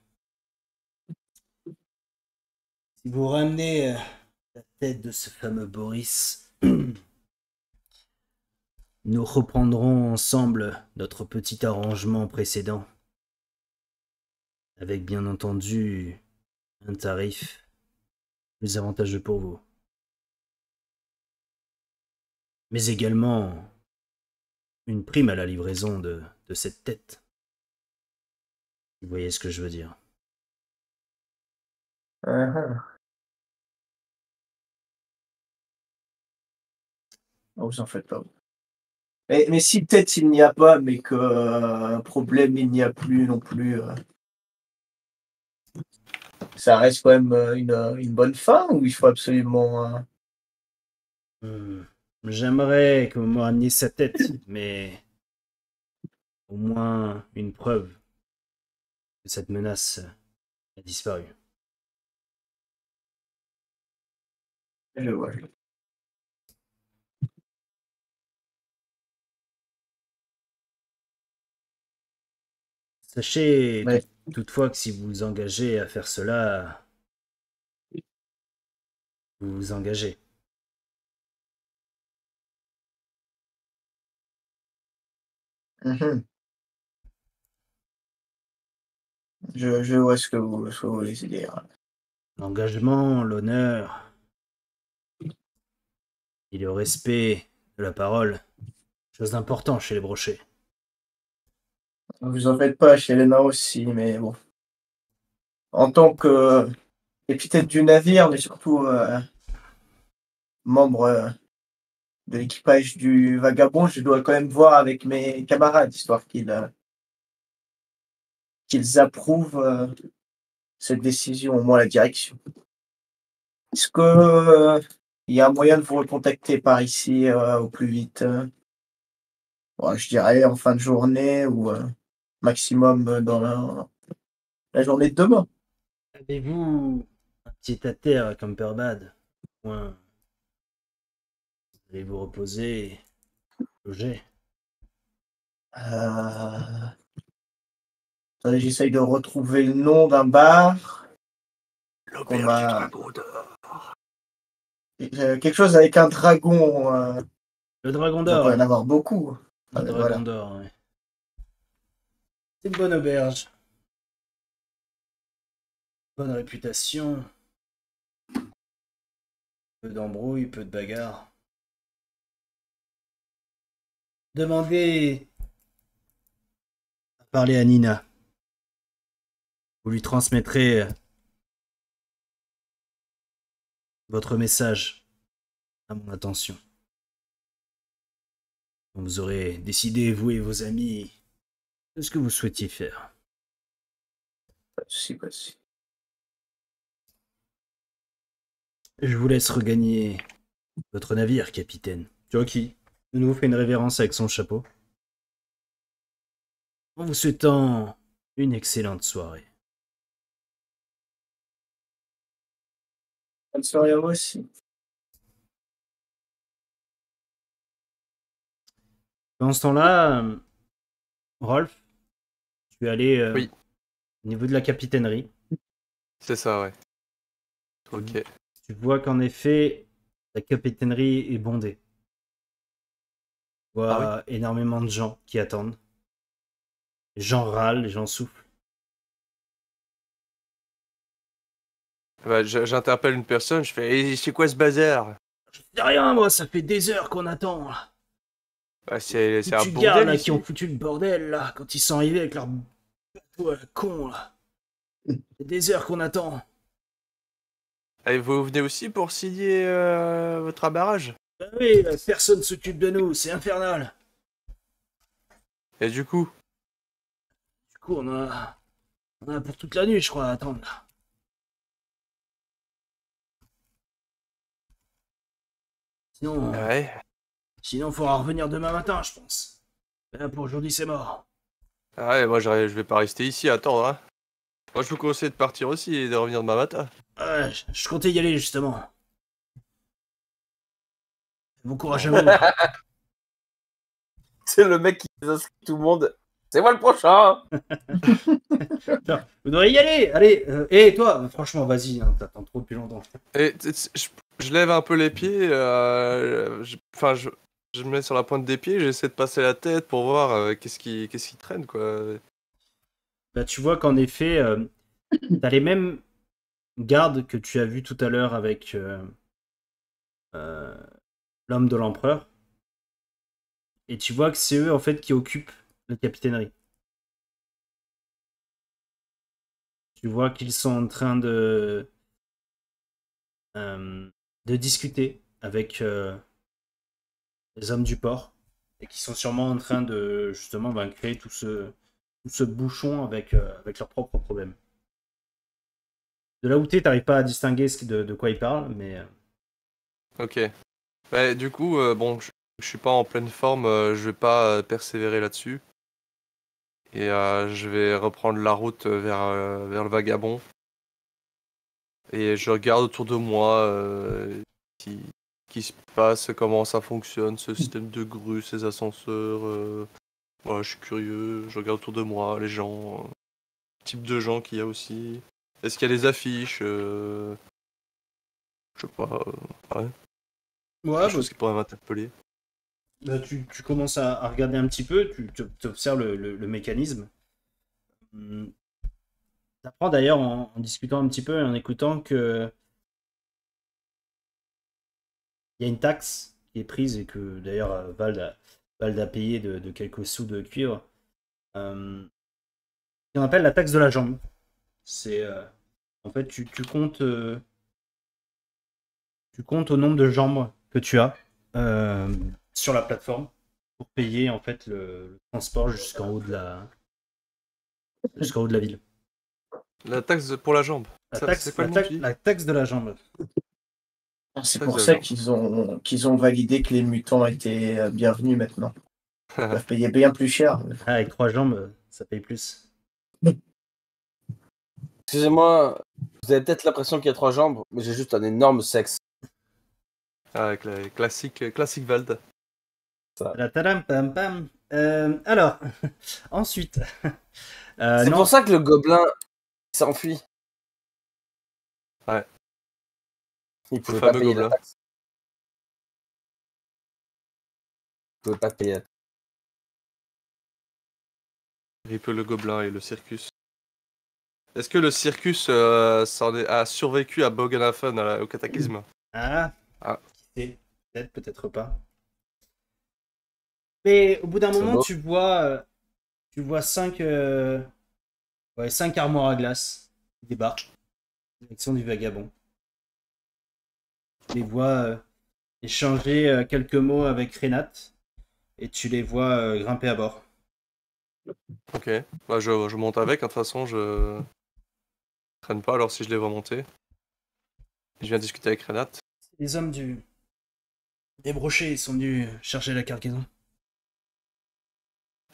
ramenez la tête de ce fameux Boris, nous reprendrons ensemble notre petit arrangement précédent, avec bien entendu un tarif plus avantageux pour vous, mais également une prime à la livraison de cette tête. Vous voyez ce que je veux dire?
Non, vous en faites pas. Mais si peut-être il n'y a pas, mais que problème il n'y a plus non plus, ça reste quand même une bonne fin ou il faut absolument.
J'aimerais que vous me rameniez sa tête, mais au moins une preuve que cette menace a disparu.
Je vois.
Sachez
Mais
toutefois que si vous vous engagez à faire cela, vous vous engagez.
je vois ce que vous voulez dire.
L'engagement, l'honneur et le respect de la parole, chose d'important chez les brochets.
Vous en faites pas, chez Elena aussi, mais bon. En tant que capitaine du navire, mais surtout membre de l'équipage du Vagabond, je dois quand même voir avec mes camarades, histoire qu'ils approuvent cette décision, au moins la direction. Est-ce que il y a un moyen de vous recontacter par ici au plus vite? Ouais, je dirais en fin de journée ou maximum dans la journée de demain.
Avez-vous un pied à terre comme Perbad? Au moins, vous allez vous reposer, loger.
Euh, Attendez, j'essaye de retrouver le nom d'un bar qu'on
L'auberge du
m'a.
dragon d'or.
Quelque chose avec un dragon.
Le Dragon
Il doit pas y en
d'Or.
avoir beaucoup.
Le Dragon
Voilà.
d'Or, ouais. C'est une bonne auberge. Bonne réputation. Peu d'embrouilles, peu de bagarres. Demandez à parler à Nina. Vous lui transmettrez votre message à mon attention. Vous aurez décidé, vous et vos amis, de ce que vous souhaitiez faire.
Pas de souci, pas de souci.
Je vous laisse regagner votre navire, capitaine. Jockey de nouveau fait une révérence avec son chapeau. En vous souhaitant une excellente soirée.
Bonne soirée à vous aussi.
Dans ce temps-là, Rolf, tu es allé
Oui.
au niveau de la capitainerie.
C'est ça, ouais. Ok.
Tu vois qu'en effet, la capitainerie est bondée. Tu vois énormément de gens qui attendent. Les gens râlent, les gens soufflent.
Bah, j'interpelle une personne, je fais eh, c'est quoi ce bazar?
Je sais rien, moi, ça fait des heures qu'on attend. Là.
Bah, c'est un
Tu gardes
bordel
là
ici.
qui ont foutu le bordel là quand ils sont arrivés avec leur bateau à la con là. C'est des heures qu'on attend.
Et vous venez aussi pour signer votre abarrage?
Bah oui, personne s'occupe de nous, c'est infernal.
Et du coup,
Du coup, on a pour toute la nuit, je crois, à attendre là. Sinon,
ouais.
sinon, faudra revenir demain matin, je pense. Mais là, pour aujourd'hui, c'est mort.
Ah ouais, moi je vais pas rester ici à attendre. Hein. Moi je vous conseille de partir aussi et de revenir demain matin.
Ouais, je comptais y aller justement. Bon courage à vous.
C'est le mec qui inscrit tout le monde. C'est moi le prochain.
Putain, vous devriez y aller. Allez, et toi, franchement, vas-y, hein, t'attends trop depuis longtemps.
Et je lève un peu les pieds, enfin je me mets sur la pointe des pieds, j'essaie de passer la tête pour voir qu'est-ce qui traîne quoi.
Bah, tu vois qu'en effet, t'as les mêmes gardes que tu as vus tout à l'heure avec euh, l'homme de l'empereur. Et tu vois que c'est eux en fait qui occupent la capitainerie. Tu vois qu'ils sont en train de discuter avec les hommes du port et qui sont sûrement en train de justement créer tout ce bouchon avec leurs propres problèmes. De là où t'es, t'arrives pas à distinguer de quoi ils parlent, mais
Ok. Bah, du coup, bon, je suis pas en pleine forme, je vais pas persévérer là-dessus. Et je vais reprendre la route vers le vagabond. Et je regarde autour de moi qui, qui se passe, comment ça fonctionne, ce système de grue, ces ascenseurs. Voilà, je suis curieux, je regarde autour de moi, les gens, type de gens qu'il y a aussi. Est-ce qu'il y a des affiches je sais pas, ouais,
ouais,
des choses qui pourraient m'interpeller.
bah, tu commences à regarder un petit peu, tu observes le mécanisme. Tu apprends d'ailleurs en discutant un petit peu et en écoutant que il y a une taxe qui est prise et que d'ailleurs Vald a payé de quelques sous de cuivre. Qu'on appelle la taxe de la jambe. C'est en fait tu comptes au nombre de jambes que tu as sur la plateforme pour payer en fait le transport jusqu'en haut de la ville.
La taxe pour la jambe. C'est quoi le nom que tu dis?
La taxe de la jambe.
C'est
Taxe
pour
de la
ça
jambe.
qu'ils ont validé que les mutants étaient bienvenus maintenant. Ils peuvent payer bien plus cher.
Ah, avec 3 jambes, ça paye plus.
Excusez-moi, vous avez peut-être l'impression qu'il y a 3 jambes, mais j'ai juste un énorme sexe.
Ah, avec la classique Vald.
Tadam, pam, pam. Alors, ensuite.
C'est
non,
pour ça que le gobelin s'enfuit.
Ouais.
Il
Le
pouvait pas
fameux
payer la
gobelin.
taxe. Il pouvait pas payer la taxe.
Rip le gobelin et le circus. Est-ce que le circus a survécu à Boganafen, au cataclysme?
Ah,
Ah.
qui sait, peut-être, peut-être pas. Mais au bout d'un
C'est
moment,
beau.
tu vois 5 armoires à glace qui débarquent. Direction du vagabond. Tu les vois échanger quelques mots avec Renat et tu les vois grimper à bord.
Ok. Bah, je monte avec, hein, de toute façon, je traîne pas alors si je les vois monter. Je viens discuter avec Renat.
Les hommes des brochets sont venus chercher la cargaison.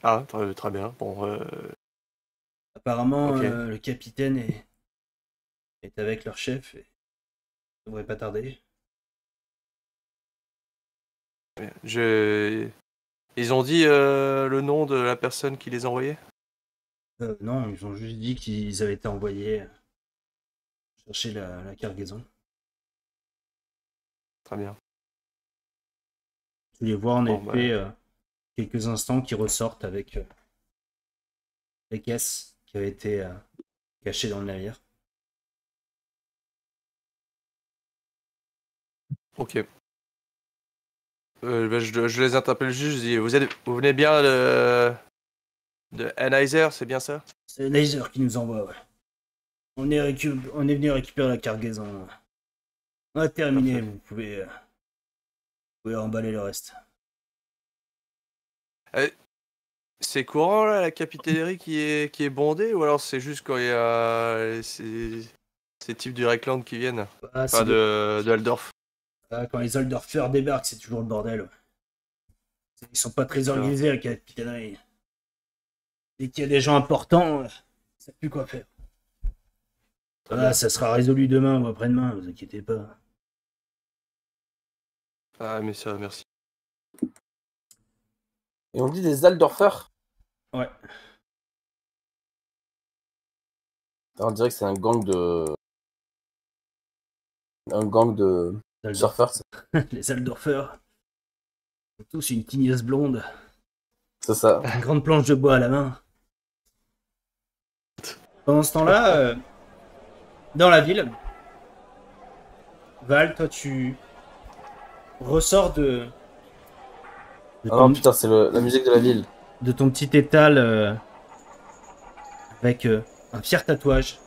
Ah, très bien. Bon,
Apparemment,
ok.
le capitaine est avec leur chef et ne devrait pas tarder.
Ils ont dit le nom de la personne qui les envoyait?
Non, ils ont juste dit qu'ils avaient été envoyés chercher la cargaison.
Très bien.
Tu les vois en
Bon,
effet quelques instants qui ressortent avec les caisses qui avaient été cachées dans le navire.
Ok. Je les interpelle juste, je dis, vous venez bien de Anheuser, c'est bien ça?
C'est Laser qui nous envoie, ouais. On est venu récupérer la cargaison. On a terminé,
Parfait.
vous pouvez emballer le reste.
C'est courant là, la capitainerie qui est bondée ou alors c'est juste quand il y a ces types du Reckland qui viennent?
Ah,
Enfin de Aldorf.
quand les Oldorfers débarquent, c'est toujours le bordel. Ouais. Ils sont pas très
D'accord.
organisés, la capitainerie. Dès qu'il y a des gens importants, ça sait plus quoi faire.
Très bien.
Ça sera résolu demain ou après-demain, vous inquiétez pas.
Ah mais ça, merci.
Et on dit des Aldorfers.
Ouais.
On dirait que c'est un gang de. Un gang de surfeurs.
Les Aldorfers. Tous une tignasse blonde,
C'est ça.
une grande planche de bois à la main. Pendant ce temps-là, dans la ville, Val, toi tu ressors
Ah non, putain, c'est la musique de la ville.
de ton petit étal avec un fier tatouage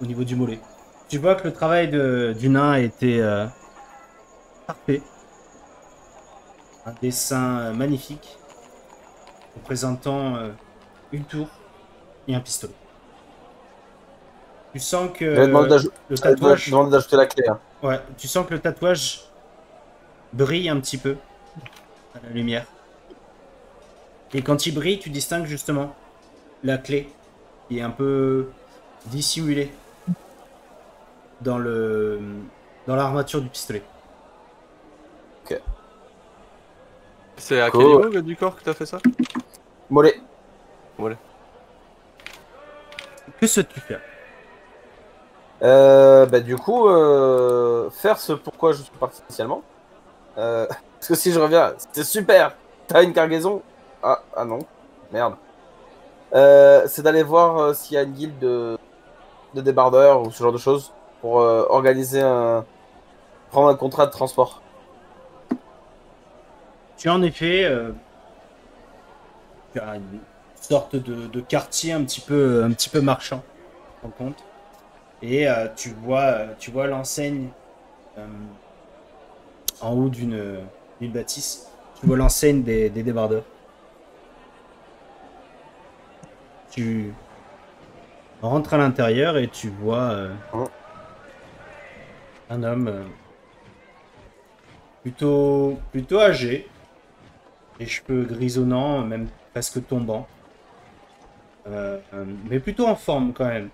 au niveau du mollet. Tu vois que le travail du nain a été parfait. Un dessin magnifique représentant une tour et un pistolet. Tu sens que
J'avais demandé
le tatouage,
d'ajouter la clé. Hein.
ouais, tu sens que le tatouage brille un petit peu à la lumière. Et quand il brille, tu distingues justement la clé qui est un peu dissimulée dans l'armature du pistolet.
C'est à
Cool.
quel niveau du corps que t'as fait ça?
Mollet.
Voilà.
Que souhaites-tu faire?
Bah, du coup, faire ce pourquoi je suis parti initialement. Parce que si je reviens, c'était super. T'as une cargaison? Ah non. Merde. C'est d'aller voir s'il y a une guilde de débardeurs ou ce genre de choses pour prendre un contrat de transport.
Tu as en effet tu as une sorte de quartier un petit peu marchand, en compte. Et tu vois l'enseigne en haut d'une bâtisse. Tu vois l'enseigne des débardeurs. Tu rentres à l'intérieur et tu vois un homme plutôt âgé, les cheveux grisonnants, même presque tombants, mais plutôt en forme quand même.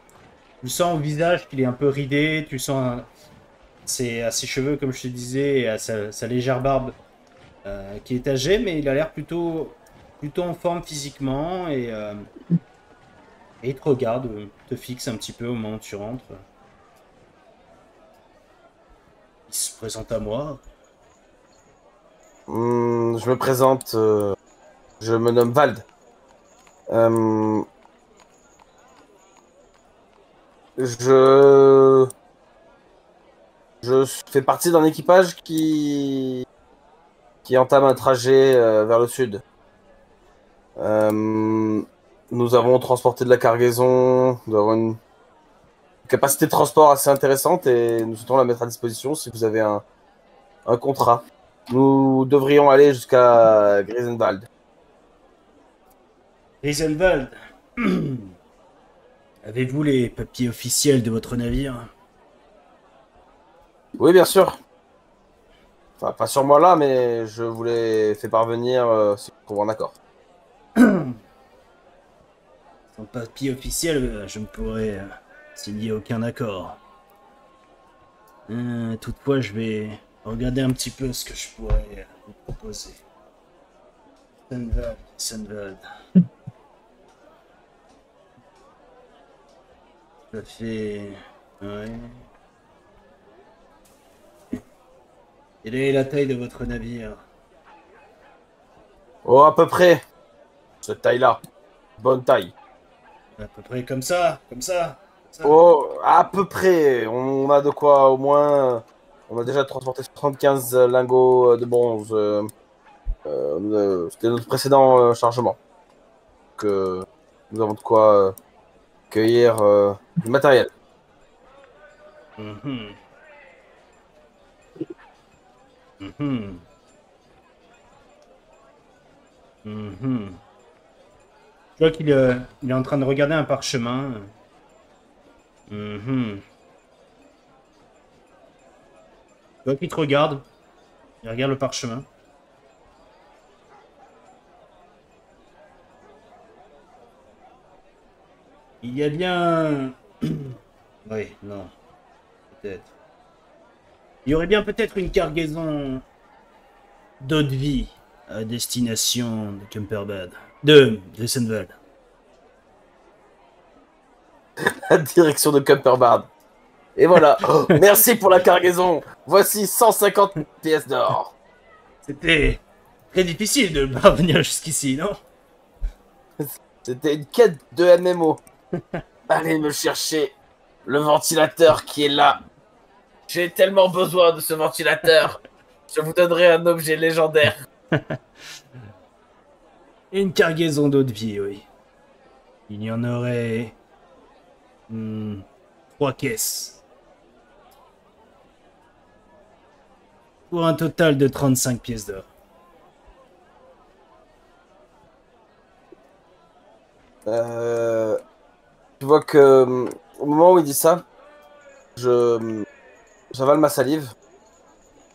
Tu sens au visage qu'il est un peu ridé, tu sens à ses cheveux, comme je te disais, et à sa légère barbe, qui est âgé, mais il a l'air plutôt en forme physiquement, et il te regarde, te fixe un petit peu au moment où tu rentres. Il se présente à moi.
Je me présente. Je me nomme Vald. Je fais partie d'un équipage qui entame un trajet vers le sud. Nous avons transporté de la cargaison, nous avons une capacité de transport assez intéressante et nous souhaitons la mettre à disposition si vous avez un contrat. Nous devrions aller jusqu'à Grisenwald.
Riesenwald, avez-vous les papiers officiels de votre navire?
Oui, bien sûr. Enfin, pas sur moi là, mais je vous les fais parvenir si vous trouvez un accord.
Sans papier officiel, je ne pourrais signer aucun accord. Toutefois, je vais regarder un petit peu ce que je pourrais vous proposer. Sunwald. Ça fait... Ouais. Quelle est la taille de votre navire?
Oh, à peu près. Cette taille-là. Bonne taille.
À peu près comme ça, comme ça.
Oh, à peu près. On a de quoi au moins. On a déjà transporté 75 lingots de bronze. C'était notre précédent chargement. Que nous avons de quoi cueillir du matériel.
Mhm. Mhm. Mhm. Je vois il est en train de regarder un parchemin. Mhm. Je vois qu'il te regarde. Il regarde le parchemin. Il y a bien... Oui, non, peut-être. Il y aurait bien peut-être une cargaison d'eau de vie à destination de Kemperbad. De Grissenwald.
La direction de Cumberbard. Et voilà. Oh, merci pour la cargaison. Voici 150 pièces d'or.
C'était très difficile de parvenir jusqu'ici, non?
C'était une quête de MMO. Allez me chercher le ventilateur qui est là. J'ai tellement besoin de ce ventilateur. Je vous donnerai un objet légendaire.
Une cargaison d'eau de vie, oui. Il y en aurait... 3 caisses. Pour un total de 35 pièces d'or.
Tu vois que au moment où il dit ça, j'avale ma salive.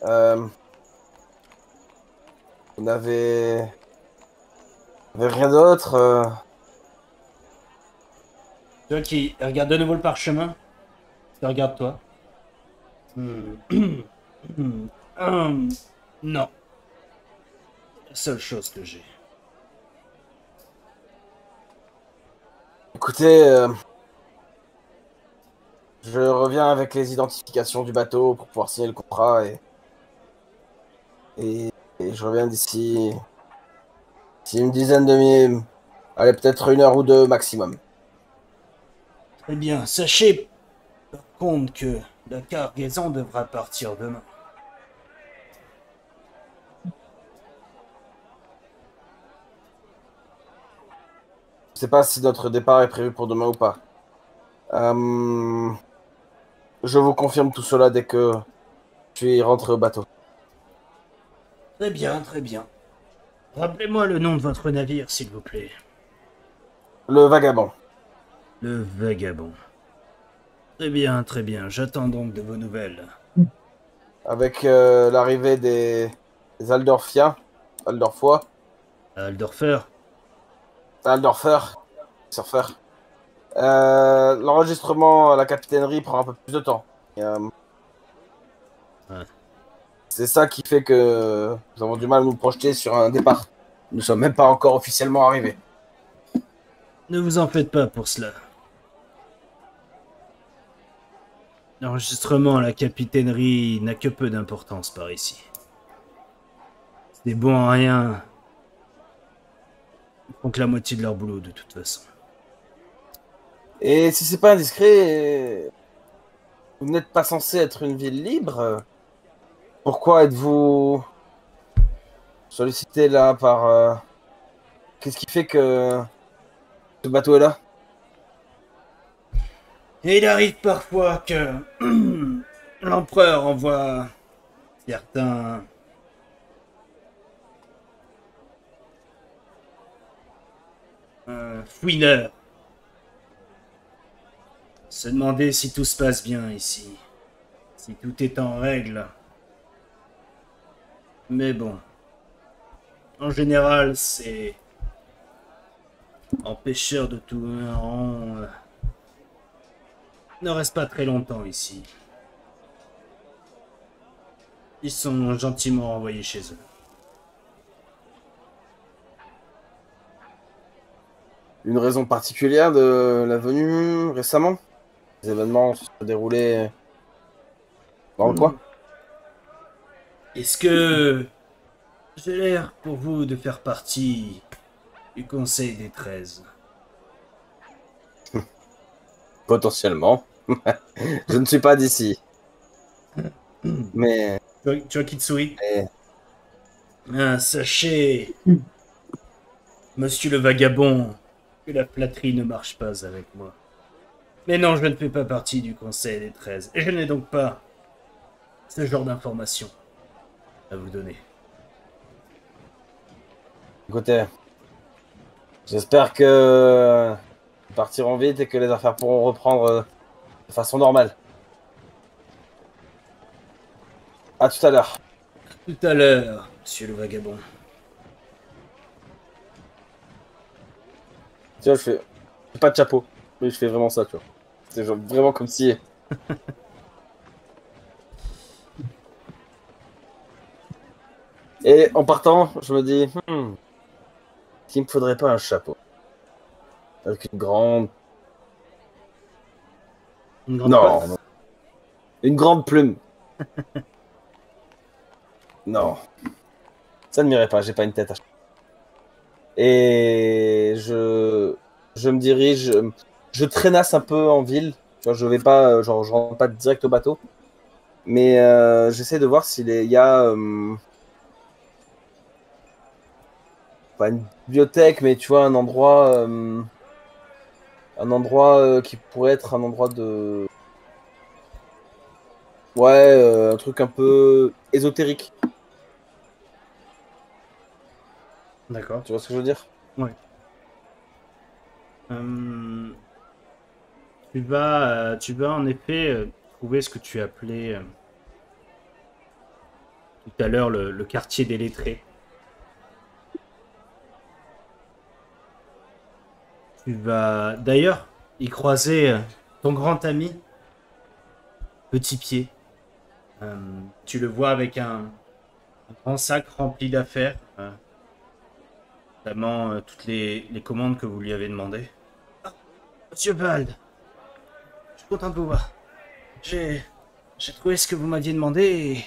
Vous n'avez rien d'autre
Tu vois qui regarde de nouveau le parchemin. Il regarde toi. Non. La seule chose que j'ai.
Écoutez, je reviens avec les identifications du bateau pour pouvoir signer le contrat et je reviens d'ici une dizaine de minutes. Allez, peut-être 1 heure ou 2 maximum.
Très bien. Sachez par contre que la cargaison devra partir demain.
Je sais pas si notre départ est prévu pour demain ou pas. Euh, je vous confirme tout cela dès que je suis rentré au bateau.
Très bien, très bien. Rappelez-moi le nom de votre navire, s'il vous plaît.
Le vagabond.
Le Vagabond. Très bien, très bien. J'attends donc de vos nouvelles.
Avec l'arrivée des Aldorfiens, Aldorfois,
Aldorfer.
Aldorfer, surfeurs. L'enregistrement à la capitainerie prend un peu plus de temps. Et,
Ouais.
c'est ça qui fait que nous avons du mal à nous projeter sur un départ. Nous sommes même pas encore officiellement arrivés.
Ne vous en faites pas pour cela. L'enregistrement à la capitainerie n'a que peu d'importance par ici. C'est bon à rien. Ils font que la moitié de leur boulot de toute façon.
Et si c'est pas indiscret, vous n'êtes pas censé être une ville libre. Pourquoi êtes-vous sollicité là par... Qu'est-ce qui fait que ce bateau est là?
Et il arrive parfois que l'empereur envoie certains fouineurs se demander si tout se passe bien ici, si tout est en règle. Mais bon, en général, c'est empêcheur de tout rang. Ne reste pas très longtemps ici. Ils sont gentiment renvoyés chez eux.
Une raison particulière de la venue récemment? Les événements se sont déroulés dans le coin?
Est-ce que j'ai l'air pour vous de faire partie du Conseil des 13?
Potentiellement. Je ne suis pas d'ici. Mais,
Tu vois Kitsui?
mais
Sachez, monsieur le vagabond, que la flatterie ne marche pas avec moi. Mais non, je ne fais pas partie du Conseil des 13, et je n'ai donc pas ce genre d'informations à vous donner.
écoutez, j'espère que ils partiront vite et que les affaires pourront reprendre de façon normale. À tout à l'heure.
Tout à l'heure, monsieur le vagabond.
Tu vois, je fais pas de chapeau, mais je fais vraiment ça, tu vois. C'est genre vraiment comme si. Et en partant, je me dis, qu'il me faudrait pas un chapeau avec une grande.
Une grande quoi?
Non, non. Une grande plume. Non, ça ne m'irait pas. J'ai pas une tête à. Et je me dirige, je traînasse un peu en ville. Tu vois, je vais pas, genre, je rentre pas direct au bateau, mais j'essaie de voir il y a pas une bibliothèque, mais tu vois un endroit qui pourrait être un endroit de, ouais, un truc un peu ésotérique.
D'accord.
Tu vois ce que je veux dire?
Ouais. Euh, tu vas en effet trouver ce que tu appelais tout à l'heure le quartier des lettrés. Tu vas d'ailleurs y croiser ton grand ami Petit Pied. Tu le vois avec un grand sac rempli d'affaires, notamment toutes les commandes que vous lui avez demandées. Ah, Monsieur Vald, je suis content de vous voir. J'ai j'ai trouvé ce que vous m'aviez demandé et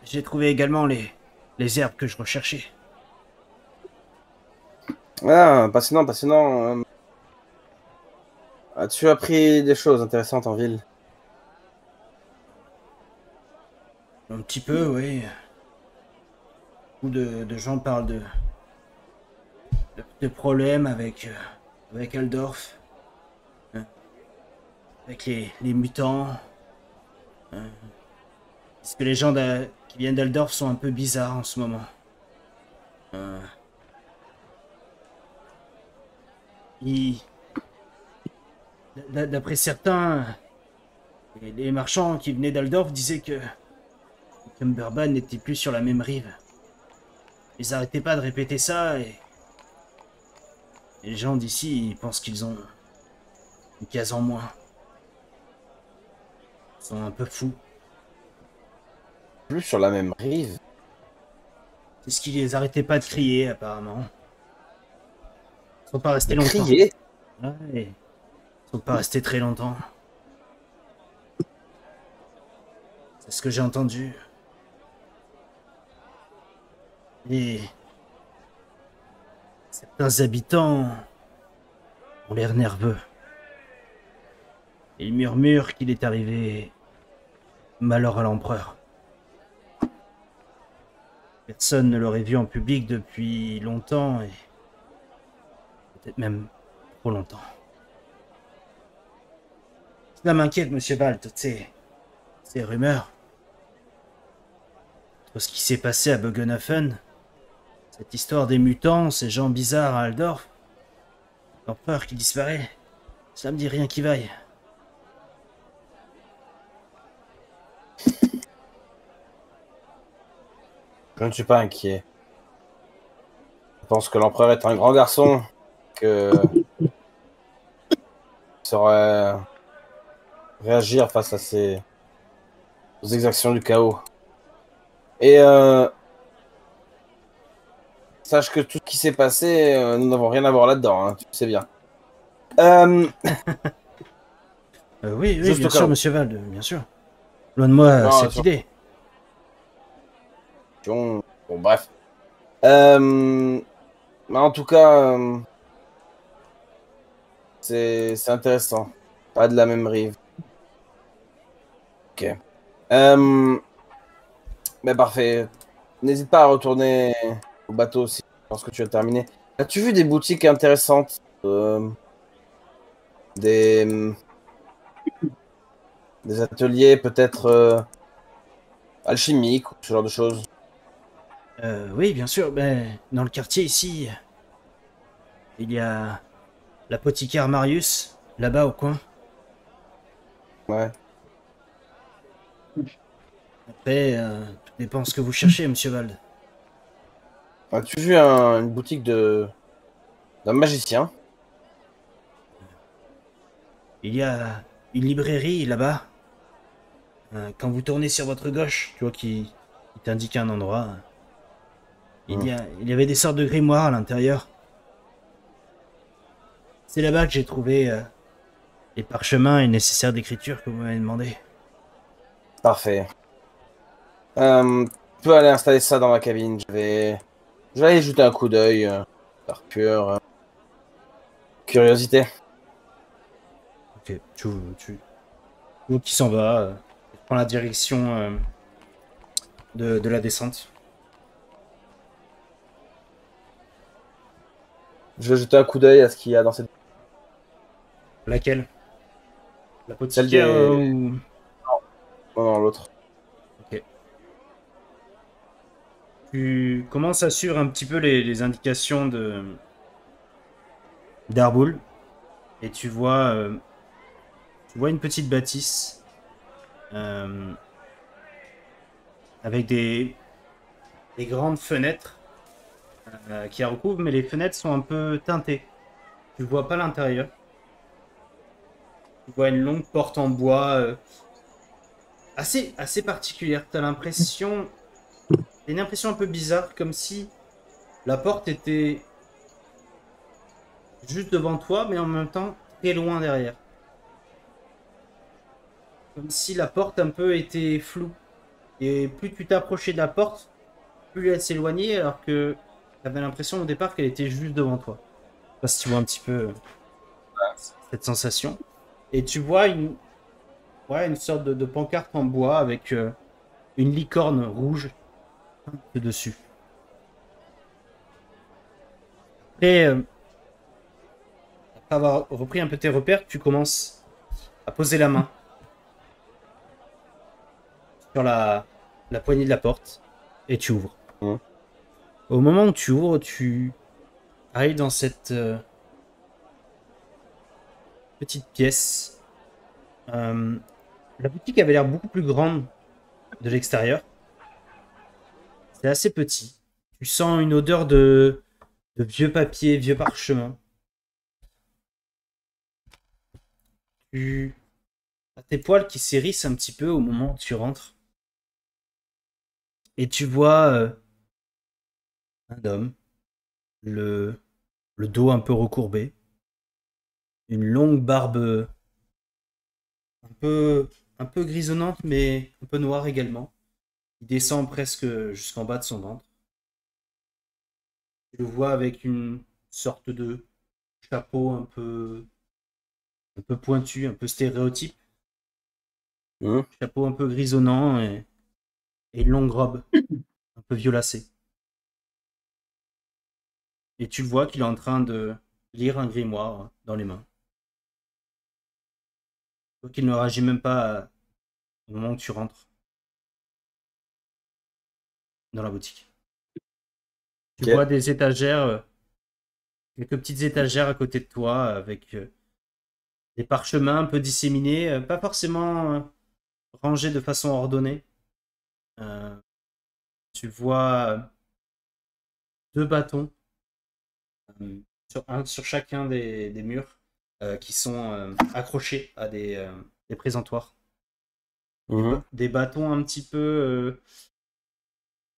j'ai trouvé également les herbes que je recherchais.
Ah, passionnant, passionnant. As-tu appris des choses intéressantes en ville?
Un petit peu, oui. Beaucoup de gens parlent de problèmes avec Aldorf, hein, avec les mutants. Parce que les gens qui viennent d'Aldorf sont un peu bizarres en ce moment. Euh, ils- D'après certains, les marchands qui venaient d'Aldorf disaient que Cumberbatch n'était plus sur la même rive. Ils arrêtaient pas de répéter ça et les gens d'ici ils pensent qu'ils ont une case en moins. Ils sont un peu fous.
Plus sur la même rive.
C'est ce qui les arrêtait pas de crier apparemment. Ils sont pas restés longtemps.
Crier.
Ouais, ils sont pas restés très longtemps. C'est ce que j'ai entendu. Et certains habitants ont l'air nerveux. Ils murmurent qu'il est arrivé malheur à l'empereur. Personne ne l'aurait vu en public depuis longtemps et peut-être même trop longtemps. Cela m'inquiète, monsieur Val, toutes ces rumeurs. Tout ce qui s'est passé à Buggenhofen, cette histoire des mutants, ces gens bizarres à Aldorf, l'empereur qui disparaît, ça me dit rien qui vaille.
Je ne suis pas inquiet. Je pense que l'empereur est un grand garçon, que saurait réagir face à aux exactions du chaos. Et sache que tout ce qui s'est passé, nous n'avons rien à voir là-dedans, hein, tu le sais bien.
Oui, oui,
Juste
bien
au cas
sûr,
où.
monsieur Val, bien sûr. Loin de moi
Non,
cette
sur-
idée.
Bon, bref. Mais en tout cas, c'est intéressant. Pas de la même rive. Ok. Mais parfait. N'hésite pas à retourner au bateau aussi lorsque tu as terminé. As-tu vu des boutiques intéressantes des... des ateliers peut-être alchimiques ou ce genre de choses?
Oui, bien sûr. Ben, dans le quartier ici, il y a l'apothicaire Marius, là-bas au coin.
Ouais.
Après, tout dépend ce que vous cherchez, Monsieur Vald.
As-tu vu une boutique d'un magicien?
Il y a une librairie là-bas. Quand vous tournez sur votre gauche, tu vois qui t'indique un endroit. Il y avait des sortes de grimoires à l'intérieur. C'est là-bas que j'ai trouvé les parchemins et nécessaires d'écriture que vous m'avez demandé.
Parfait. Tu peux aller installer ça dans ma cabine. Je vais aller jeter un coup d'œil par pure curiosité.
Ok, tu vois qui s'en va. Il prend la direction de la descente.
Je vais jeter un coup d'œil à ce qu'il y a dans cette...
Laquelle?
Celle
L'apothicaire
des...
ou...
Non, non, l'autre.
Ok. Tu commences à suivre un petit peu les indications d'Arboul. Et tu vois une petite bâtisse euh, avec des grandes fenêtres qui la recouvrent, mais les fenêtres sont un peu teintées. Tu vois pas l'intérieur. Tu vois une longue porte en bois assez particulière. T'as une impression un peu bizarre, comme si la porte était juste devant toi, mais en même temps très loin derrière. Comme si la porte un peu était floue. Et plus tu t'approchais de la porte, plus elle s'éloignait, alors que tu avais l'impression au départ qu'elle était juste devant toi. Je sais pas si tu vois un petit peu cette sensation. Et tu vois une sorte de pancarte en bois avec une licorne rouge dessus. Après, après avoir repris un peu tes repères, tu commences à poser la main sur la poignée de la porte et tu ouvres.
Mhm.
Au moment où tu ouvres, tu arrives dans cette petite pièce. Euh, la boutique avait l'air beaucoup plus grande de l'extérieur. C'est assez petit. Tu sens une odeur de vieux papier, vieux parchemin. Tu as tes poils qui s'hérissent un petit peu au moment où tu rentres. Et tu vois un homme, le, le dos un peu recourbé, une longue barbe un peu grisonnante, mais un peu noire également. Il descend presque jusqu'en bas de son ventre. Tu le vois avec une sorte de chapeau un peu pointu, un peu stéréotype.
Mhm.
Chapeau un peu grisonnant et une longue robe un peu violacée. Et tu le vois qu'il est en train de lire un grimoire dans les mains. Tu vois qu'il ne réagit même pas au moment où tu rentres dans la boutique. Tu vois
Ok.
des étagères, quelques petites étagères à côté de toi avec des parchemins un peu disséminés, pas forcément rangés de façon ordonnée. Euh, Tu vois deux bâtons, un sur chacun des murs, qui sont accrochés à des présentoirs.
Mhm.
Des bâtons un petit peu...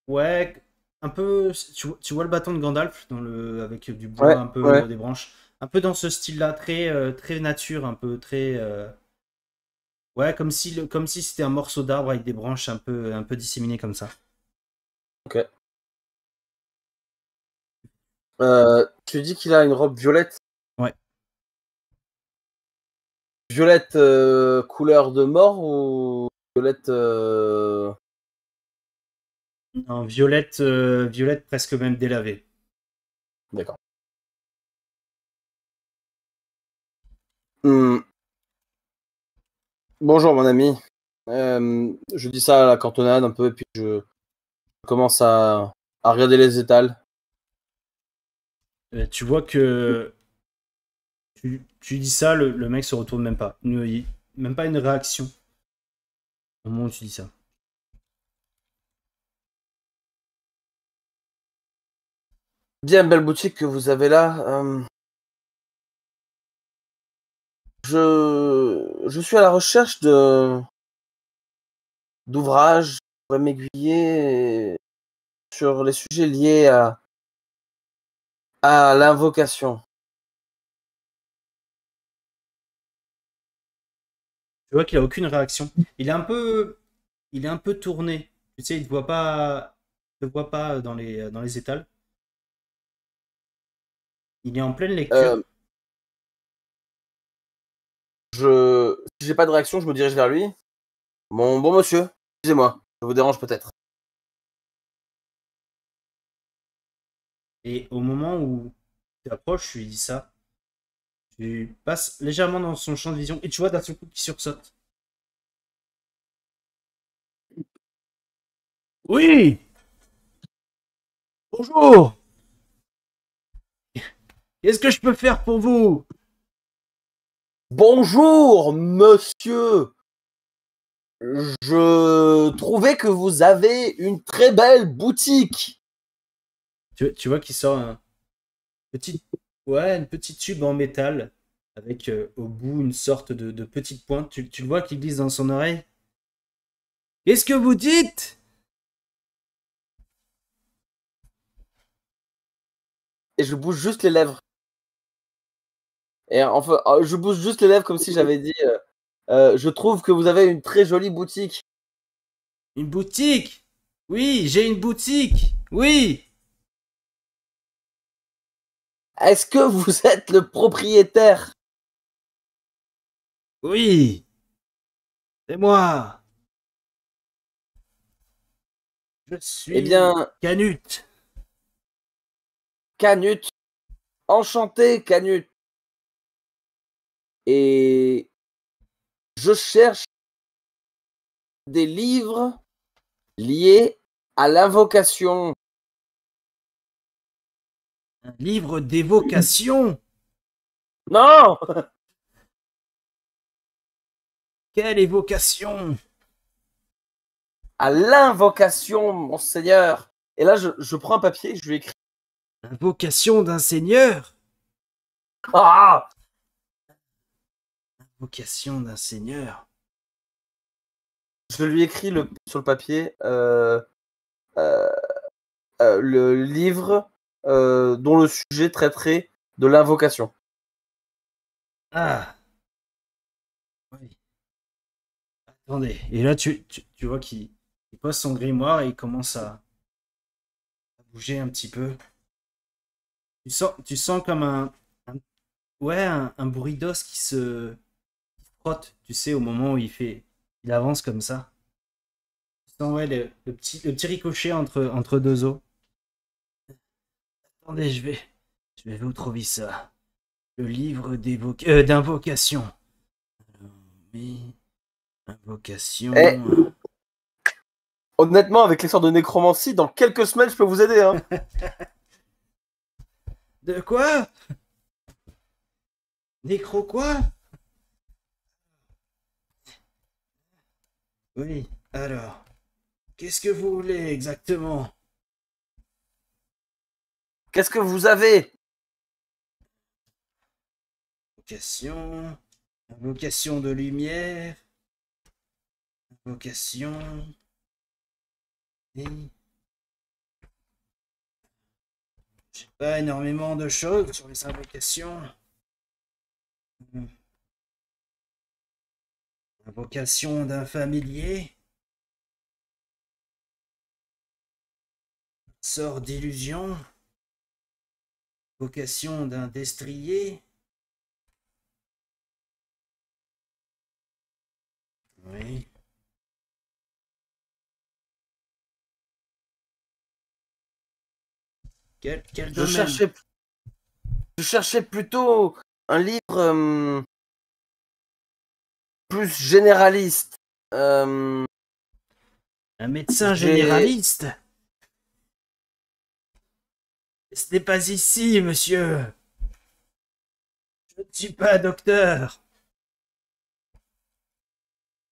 ouais, un peu... Tu vois le bâton de Gandalf avec du bois,
Ouais,
un peu
ouais.
des branches. Un peu dans ce style-là, très nature, un peu très... ouais, comme si c'était un morceau d'arbre avec des branches un peu disséminées comme ça.
Ok. Tu dis qu'il a une robe violette.
Ouais.
Violette couleur de mort ou... Violette.
Non, violette presque même délavée.
D'accord. Bonjour mon ami. Je dis ça à la cantonade un peu, et puis je commence à regarder les étals.
Tu vois que tu dis ça, le mec se retourne même pas. Même pas une réaction au moment où tu dis ça.
Bien belle boutique que vous avez là. Je suis à la recherche d'ouvrages qui pourraient m'aiguiller sur les sujets liés à l'invocation.
Tu vois qu'il a aucune réaction. Il est un peu tourné. Tu sais, il te voit pas dans les étals. Il est en pleine lecture.
Si j'ai pas de réaction, je me dirige vers lui. Mon bon monsieur, excusez-moi, je vous dérange peut-être.
Et au moment où tu approches, tu lui dis ça. Tu passes légèrement dans son champ de vision et tu vois d'un seul coup qu'il sursaute. Oui! Bonjour! Qu'est-ce que je peux faire pour vous?
Bonjour, monsieur. Je trouvais que vous avez une très belle boutique.
Tu vois qu'il sort une petite tube en métal avec au bout une sorte de petite pointe. Tu le vois qui glisse dans son oreille. Qu'est-ce que vous dites?
Et je bouge juste les lèvres. Et enfin, je bouge juste les lèvres comme si j'avais dit je trouve que vous avez une très jolie boutique.
Une boutique? Oui, j'ai une boutique. Oui.
Est-ce que vous êtes le propriétaire?
Oui. C'est moi. Je
Eh
suis
bien,
Canute.
Canute. Enchanté, Canute. Et je cherche des livres liés à l'invocation.
Un livre d'évocation.
Non!
Quelle évocation?
À l'invocation, monseigneur. Et là, je prends un papier et je lui écris.
Invocation d'un seigneur?
Ah!
Invocation d'un seigneur.
Je lui écris sur le papier euh, le livre dont le sujet traiterait de l'invocation.
Ah. Oui. Attendez. Et là, tu vois qu'il pose son grimoire et il commence à bouger un petit peu. Tu sens comme un bruit d'os qui se frotte, tu sais, au moment où il avance comme ça. Tu sens, ouais, le petit ricochet entre deux os. Attendez, je vais vous trouver ça. Le livre d'invocation. Oui, invocation.
Eh, honnêtement, avec l'histoire de nécromancie, dans quelques semaines, je peux vous aider. Hein.
De quoi? Nécro quoi? Oui, alors, qu'est-ce que vous voulez exactement?
Qu'est-ce que vous avez?
Invocation, invocation de lumière, invocation. Et... J'ai pas énormément de choses sur les invocations. Invocation d'un familier. Sort d'illusion. Invocation d'un destrier. Oui. Quel
Je
domaine?
cherchais plutôt un livre plus généraliste.
Un médecin
j'ai-
généraliste? Ce n'est pas ici, monsieur. Je ne suis pas docteur.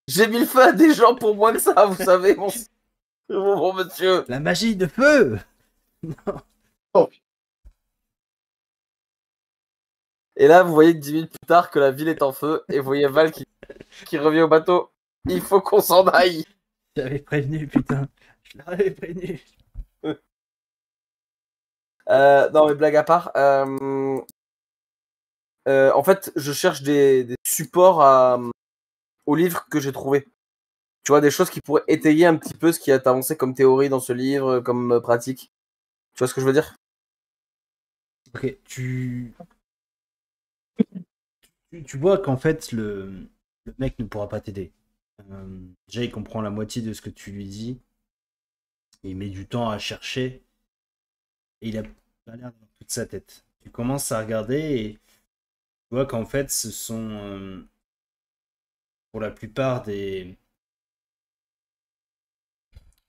J'ai mis le feu à des gens pour moins que ça, vous savez, mon monsieur.
La magie de feu.
Et là, vous voyez 10 minutes plus tard que la ville est en feu et vous voyez Val qui revient au bateau. Il faut qu'on s'en aille.
J'avais prévenu, putain. Je l'avais prévenu.
Non, mais blague à part. En fait, je cherche des supports aux livres que j'ai trouvés. Tu vois, des choses qui pourraient étayer un petit peu ce qui a avancé comme théorie dans ce livre, comme pratique. Tu vois ce que je veux dire?
Ok, tu vois qu'en fait, le mec ne pourra pas t'aider. Déjà, il comprend la moitié de ce que tu lui dis. Il met du temps à chercher. Et il a pas l'air d'avoir toute sa tête. Tu commences à regarder et tu vois qu'en fait, ce sont pour la plupart des.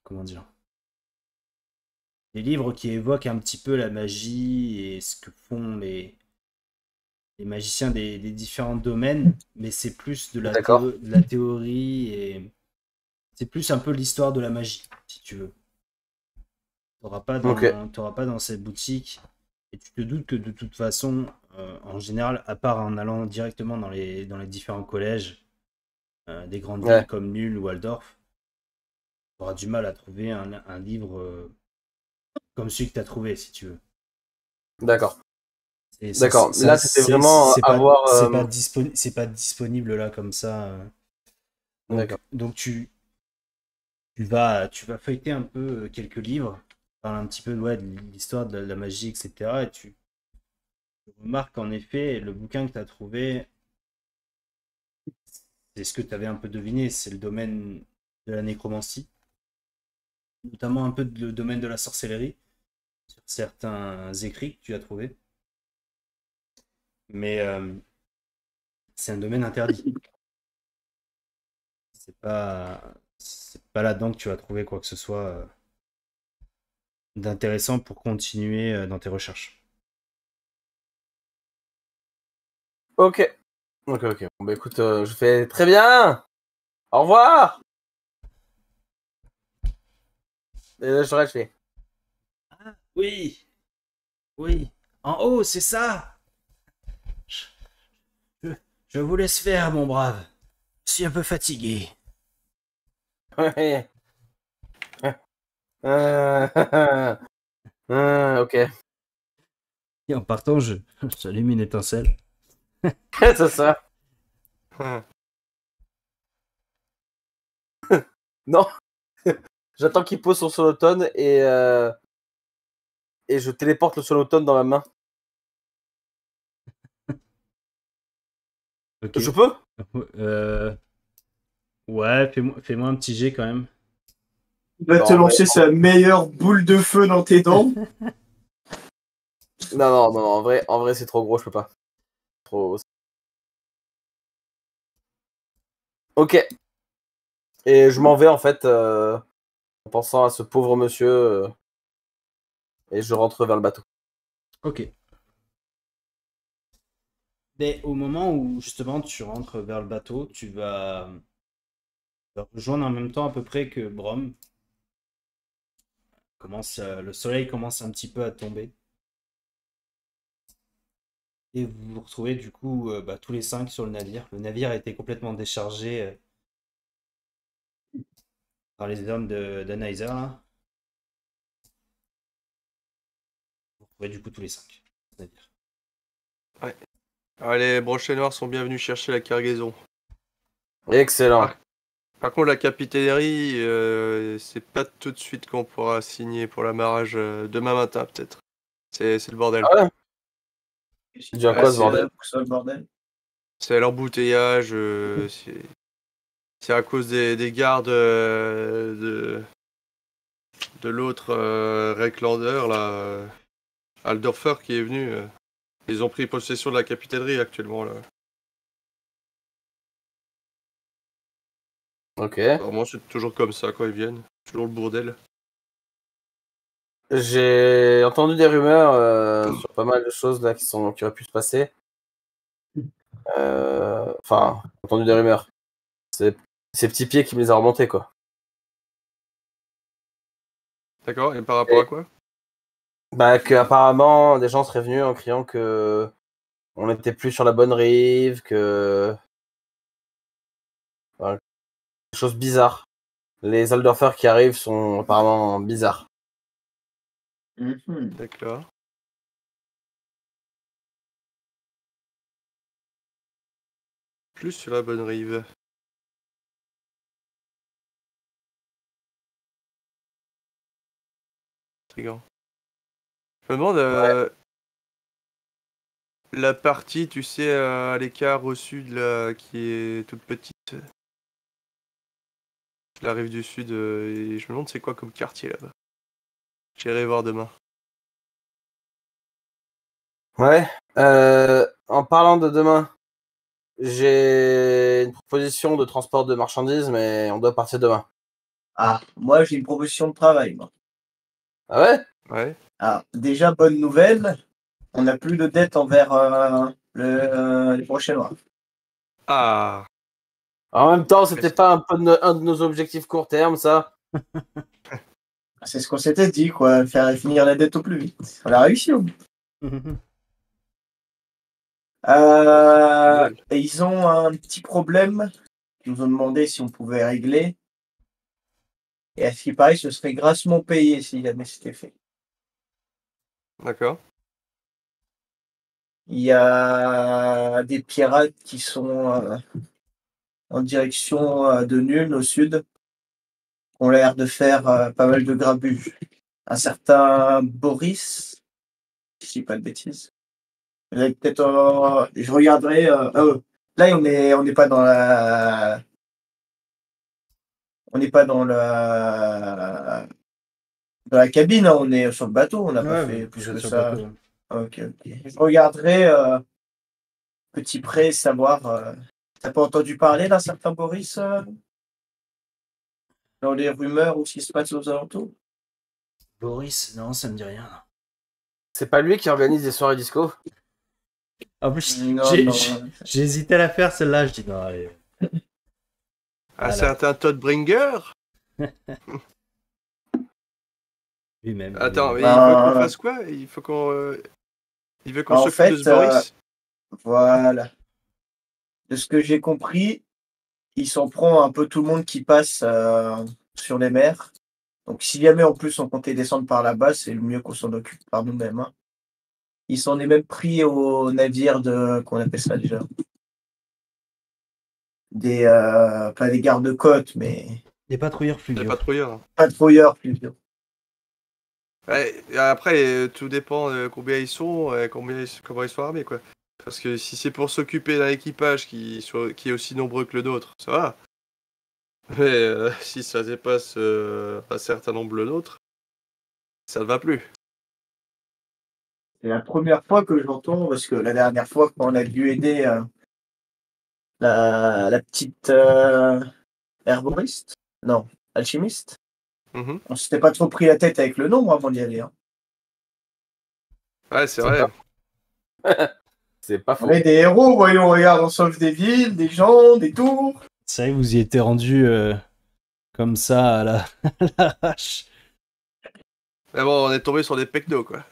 Comment dire? Des livres qui évoquent un petit peu la magie et ce que font les magiciens des différents domaines, mais c'est plus de
D'accord.
de la théorie et c'est plus un peu l'histoire de la magie, si tu veux.
Ok.
T'auras pas dans cette boutique et tu te doutes que de toute façon, en général, à part en allant directement dans les différents collèges des grandes villes
Ouais.
comme Nul ou Waldorf, tu auras du mal à trouver un livre comme celui que tu as trouvé, si tu veux.
D'accord.
Et
D'accord. Là, c'était vraiment avoir.
c'est pas disponible là comme ça.
D'accord.
Donc tu vas feuilleter un peu quelques livres, parle un petit peu ouais, de l'histoire de la magie, etc. Et tu remarques en effet le bouquin que tu as trouvé, c'est ce que tu avais un peu deviné, c'est le domaine de la nécromancie, notamment un peu le domaine de la sorcellerie, sur certains écrits que tu as trouvés. Mais c'est un domaine interdit. C'est pas là-dedans que tu vas trouver quoi que ce soit d'intéressant pour continuer dans tes recherches.
Ok. Ok, ok. Bon, bah écoute, je fais très bien. Au revoir. Et là, je fais.
Oui, oui, en haut, c'est ça. Je, je vous laisse faire, mon brave. Je suis un peu fatigué.
Ouais. Ok.
Et en partant, j'allume une étincelle.
C'est ça. Non. J'attends qu'il pose son sonotone et je téléporte le sonotone dans ma main.
Ok.
Je peux?
Ouais, fais-moi un petit jet quand même.
Il va
Non,
te
en vrai,
lancer sa meilleure boule de feu dans tes dents.
non, en vrai, c'est trop gros, je peux pas. Trop. Ok. Et je m'en vais en fait en pensant à ce pauvre monsieur et je rentre vers le bateau.
Ok. Mais au moment où justement tu rentres vers le bateau, tu vas rejoindre en même temps à peu près que Brom. Le soleil commence un petit peu à tomber. Et vous vous retrouvez du coup tous les cinq sur le navire. Le navire a été complètement déchargé par les hommes de Nizer, là. Vous retrouvez du coup tous les cinq sur le navire.
Ouais. Ah, les brochets noirs sont bienvenus chercher la cargaison.
Excellent.
Par contre, la capitainerie, c'est pas tout de suite qu'on pourra signer pour l'amarrage demain matin, peut-être. C'est le bordel.
Ah ouais? C'est dû à quoi ce
c'est
bordel?
C'est le bordel.
C'est l'embouteillage, c'est à cause des gardes de l'autre Recklander, là. Aldorfer qui est venu. Ils ont pris possession de la capitainerie actuellement là.
Ok.
Apparemment, c'est toujours comme ça quand ils viennent. Toujours le bourdel.
J'ai entendu des rumeurs sur pas mal de choses là qui auraient pu se passer. Enfin, entendu des rumeurs. C'est ces petits pieds qui me les a remontés, quoi.
D'accord, et par rapport à quoi?
Bah, que apparemment des gens seraient venus en criant que on n'était plus sur la bonne rive, que. Enfin, des choses bizarres. Les Aldorfer qui arrivent sont apparemment bizarres.
D'accord. Plus sur la bonne rive. Intriguant. Je me demande la partie, tu sais, à l'écart au sud, là, qui est toute petite. La rive du sud, et je me demande c'est quoi comme quartier là-bas. J'irai voir demain.
Ouais. En parlant de demain, j'ai une proposition de transport de marchandises, mais on doit partir demain.
Ah, moi j'ai une proposition de travail, moi.
Ah ouais?
Ouais.
Ah, déjà, bonne nouvelle, on n'a plus de dette envers les prochains mois.
Ah,
En même temps, c'était pas un peu un de nos objectifs court terme, ça?
C'est ce qu'on s'était dit, quoi, faire finir la dette au plus vite. On a réussi au bout. Et ils ont un petit problème. Ils nous ont demandé si on pouvait régler. Et à ce qui paraît, ce serait grassement payé si jamais c'était fait.
d'accord.
Il y a des pirates qui sont en direction de Nuln, au sud, qui ont l'air de faire pas mal de grabuge. Un certain Boris, si je dis pas de bêtises. Peut-être, je regarderai. Là, on n'est pas dans la. On n'est pas dans la cabine, hein, on est sur le bateau, on n'a pas fait plus que ça. Ok. Je regarderai petit près, savoir. T'as pas entendu parler d'un certain Boris dans les rumeurs ou ce qui se passe aux alentours?
Boris, non, ça me dit rien.
C'est pas lui qui organise des soirées disco?
En plus,
Non.
j'ai hésité à la faire celle-là, je dis non, allez.
Un
Voilà.
certain Todd Bringer?
Lui-même.
Attends, mais
Bah,
il veut qu'on fasse quoi? Il faut qu'on. Il veut qu'on
en
s'occupe de ce
fait,
Boris?
voilà. De ce que j'ai compris, il s'en prend un peu tout le monde qui passe sur les mers. Donc, si jamais en plus on comptait descendre par là-bas, c'est le mieux qu'on s'en occupe par nous-mêmes. Hein. Il s'en est même pris aux navires qu'on appelle ça déjà. Pas des gardes-côtes, mais
Des patrouilleurs
Les
fluviaux.
patrouilleurs.
patrouilleurs fluviaux.
Ouais, et après, tout dépend de combien ils sont, et comment ils sont armés, quoi. Parce que si c'est pour s'occuper d'un équipage qui est aussi nombreux que le nôtre, ça va. Mais si ça dépasse un certain nombre le nôtre, ça ne va plus.
C'est la première fois que j'entends, parce que la dernière fois, quand on a dû aider la petite herboriste, non, alchimiste,
Mhm.
on s'était pas trop pris la tête avec le nombre avant d'y aller. Hein.
Ouais, c'est
C'est
vrai.
C'est pas faux.
On est des héros, voyons, regarde, on sauve des villes, des gens, des tours.
C'est vrai que vous y étiez rendu comme ça à la hache.
Mais bon, on est tombé sur des pecnos, quoi.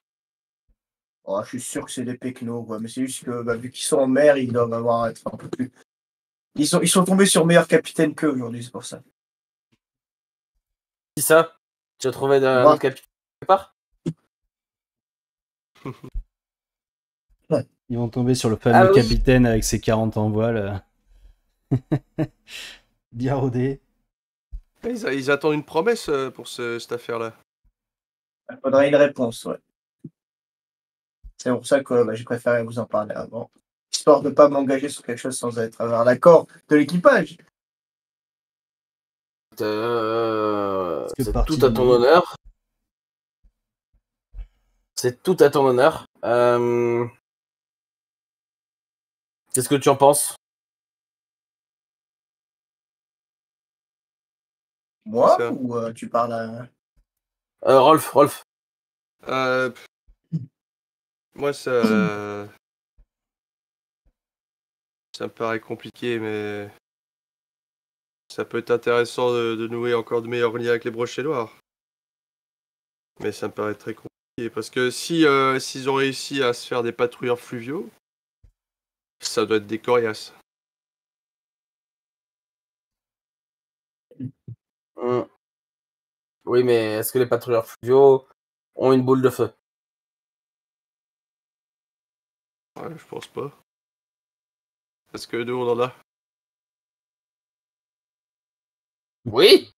Oh, je suis sûr que c'est des pecnos, quoi. Mais c'est juste que vu qu'ils sont en mer, ils doivent être un peu plus. Ils sont tombés sur meilleur capitaine qu'eux aujourd'hui, c'est pour ça.
Qui ça? Tu as trouvé un
Moi.
autre capitaine quelque part?
Ils vont tomber sur le fameux
Ah oui.
capitaine avec ses 40 en voile. Bien rodé.
Ils attendent une promesse pour cette affaire-là.
Il faudrait une réponse, ouais. C'est pour ça que j'ai préféré vous en parler avant. Histoire de ne pas m'engager sur quelque chose sans avoir l'accord de l'équipage.
C'est
partie
tout à
du
ton
monde.
honneur. C'est tout à ton honneur. Qu'est-ce que tu en penses?
Moi
ça.
ou tu parles à...
Rolf.
Euh, moi, ça me paraît compliqué, mais ça peut être intéressant de nouer encore de meilleurs liens avec les Brochéloirs. Mais ça me paraît très compliqué, parce que si s'ils ont réussi à se faire des patrouilleurs fluviaux, ça doit être des coriaces.
Hmm. Oui, mais est-ce que les patrouilleurs fluviaux ont une boule de feu?
Ouais, je pense pas. Parce que nous, on en a.
Oui.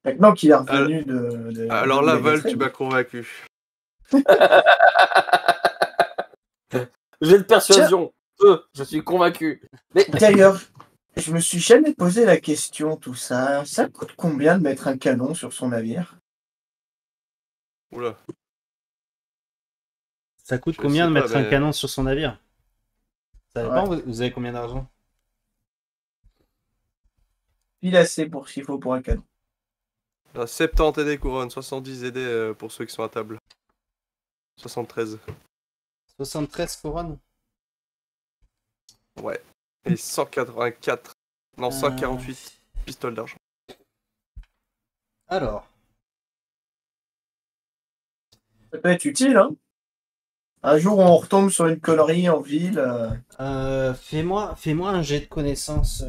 Maintenant qu'il est
Al-
revenu
Alors
de
là, Val, tu
Ménétrél.
m'as convaincu.
J'ai de persuasion. Je suis convaincu. Mais
D'ailleurs, je me suis jamais posé la question, tout ça. Ça coûte combien de mettre un canon sur son navire?
Oula,
Ça coûte
je
combien
sais
de
pas,
mettre un
mais...
canon sur son navire? Ça dépend,
Ouais.
vous avez combien d'argent?
Pile assez pour ce qu'il faut pour un canon.
70 et des couronnes, 70 et des pour ceux qui sont à table. 73.
73 couronnes?
Ouais. Et 184. Non,
Euh,
148 pistoles d'argent.
Alors,
Ça peut être utile, hein? Un jour, on retombe sur une connerie en ville.
fais-moi un jet de connaissances.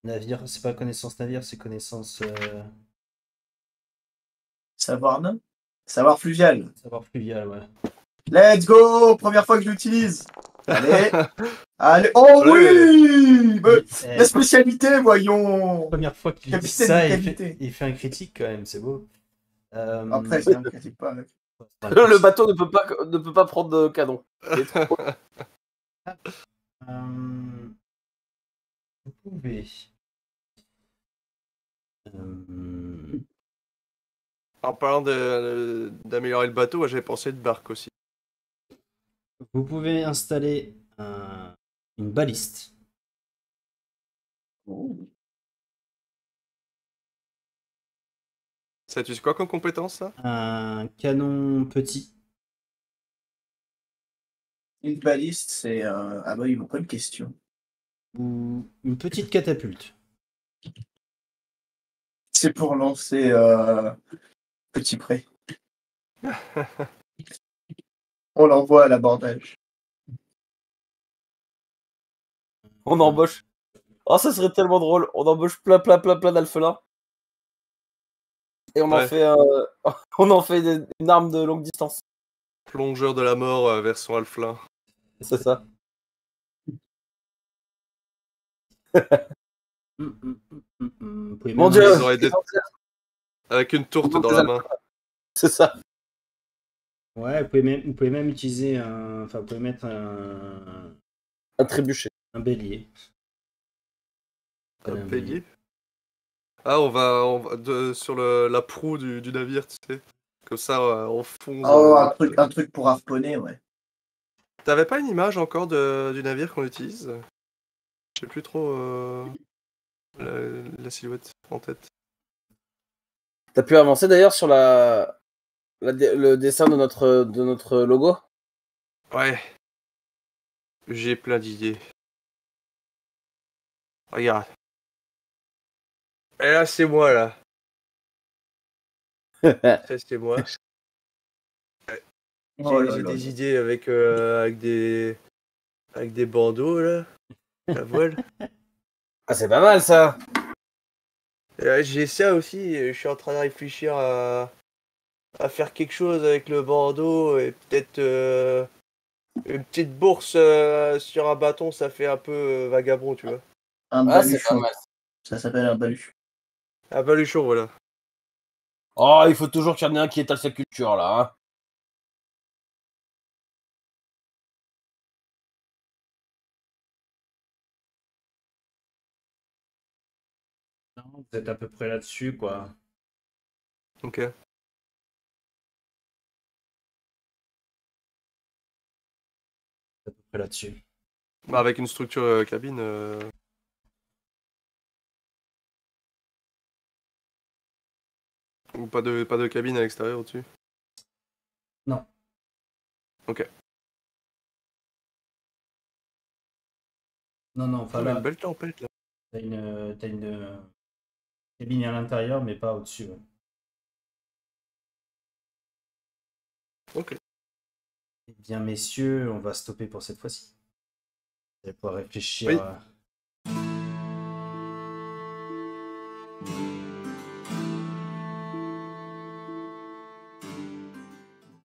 Navire, c'est pas connaissance navire, c'est connaissance
Savoir nain? Savoir fluvial.
savoir fluvial, ouais.
Let's go! Première fois que je l'utilise. Allez. Allez. Oh
Ouais.
oui!
Eh,
La spécialité, voyons!
première fois qu'il dit
Capitaine
ça,
de qualité.
il fait un critique quand même, c'est beau.
Après, c'est un critique pas avec.
le bateau ne peut pas prendre de canon.
Euh, vous pouvez.
En parlant d'améliorer le bateau, j'avais pensé de barque aussi.
Vous pouvez installer une baliste.
Oh.
Ça, tu sais quoi comme compétence, ça?
Un canon petit.
Une baliste, c'est. Ah bah oui, bonne question.
Ou une petite catapulte.
C'est pour lancer Petit Pré. On l'envoie à l'abordage.
On embauche. Oh, ça serait tellement drôle. On embauche plein d'alphelins. Et on en
Ouais.
fait, on en fait une arme de longue distance.
Plongeur de la mort version Alflin.
C'est ça.
Vous pouvez
Mon
même
dieu.
Ils auraient des- Avec une tourte dans la main.
C'est ça.
Ouais, vous pouvez même utiliser un. Enfin, vous pouvez mettre
Un trébuchet.
un bélier.
Un
Un
bélier. Ah, on va sur la proue du navire, tu sais. Comme ça, on fonce.
Oh, un truc pour harponner, ouais.
T'avais pas une image encore du navire qu'on utilise? Je sais plus trop la silhouette en tête.
T'as pu avancer d'ailleurs sur le dessin de notre logo?
Ouais. J'ai plein d'idées. Regarde. Et là, c'est moi, là. Ça, c'est moi.
Oh là
J'ai
là.
des idées avec des bandeaux, là. La voile.
Ah, c'est pas mal ça.
J'ai ça aussi. Je suis en train de réfléchir à faire quelque chose avec le bandeau et peut-être une petite bourse sur un bâton, ça fait un peu vagabond, tu vois.
Un
Ah, c'est pas
baluchon.
mal.
Ça s'appelle un baluchon.
Un baluchon, voilà.
Oh, il faut toujours qu'il y en ait un qui étale sa culture là. Hein.
Non, vous êtes à peu près là-dessus, quoi.
Ok.
À peu près là-dessus.
Bah, avec une structure cabine. Ou pas de cabine à l'extérieur au-dessus.
Non.
Ok.
Non, enfin
Une
là,
belle tempête là.
t'as une cabine à l'intérieur, mais pas au-dessus. Ouais.
Ok.
Eh bien, messieurs, on va stopper pour cette fois-ci. Vous allez pouvoir réfléchir.
Oui.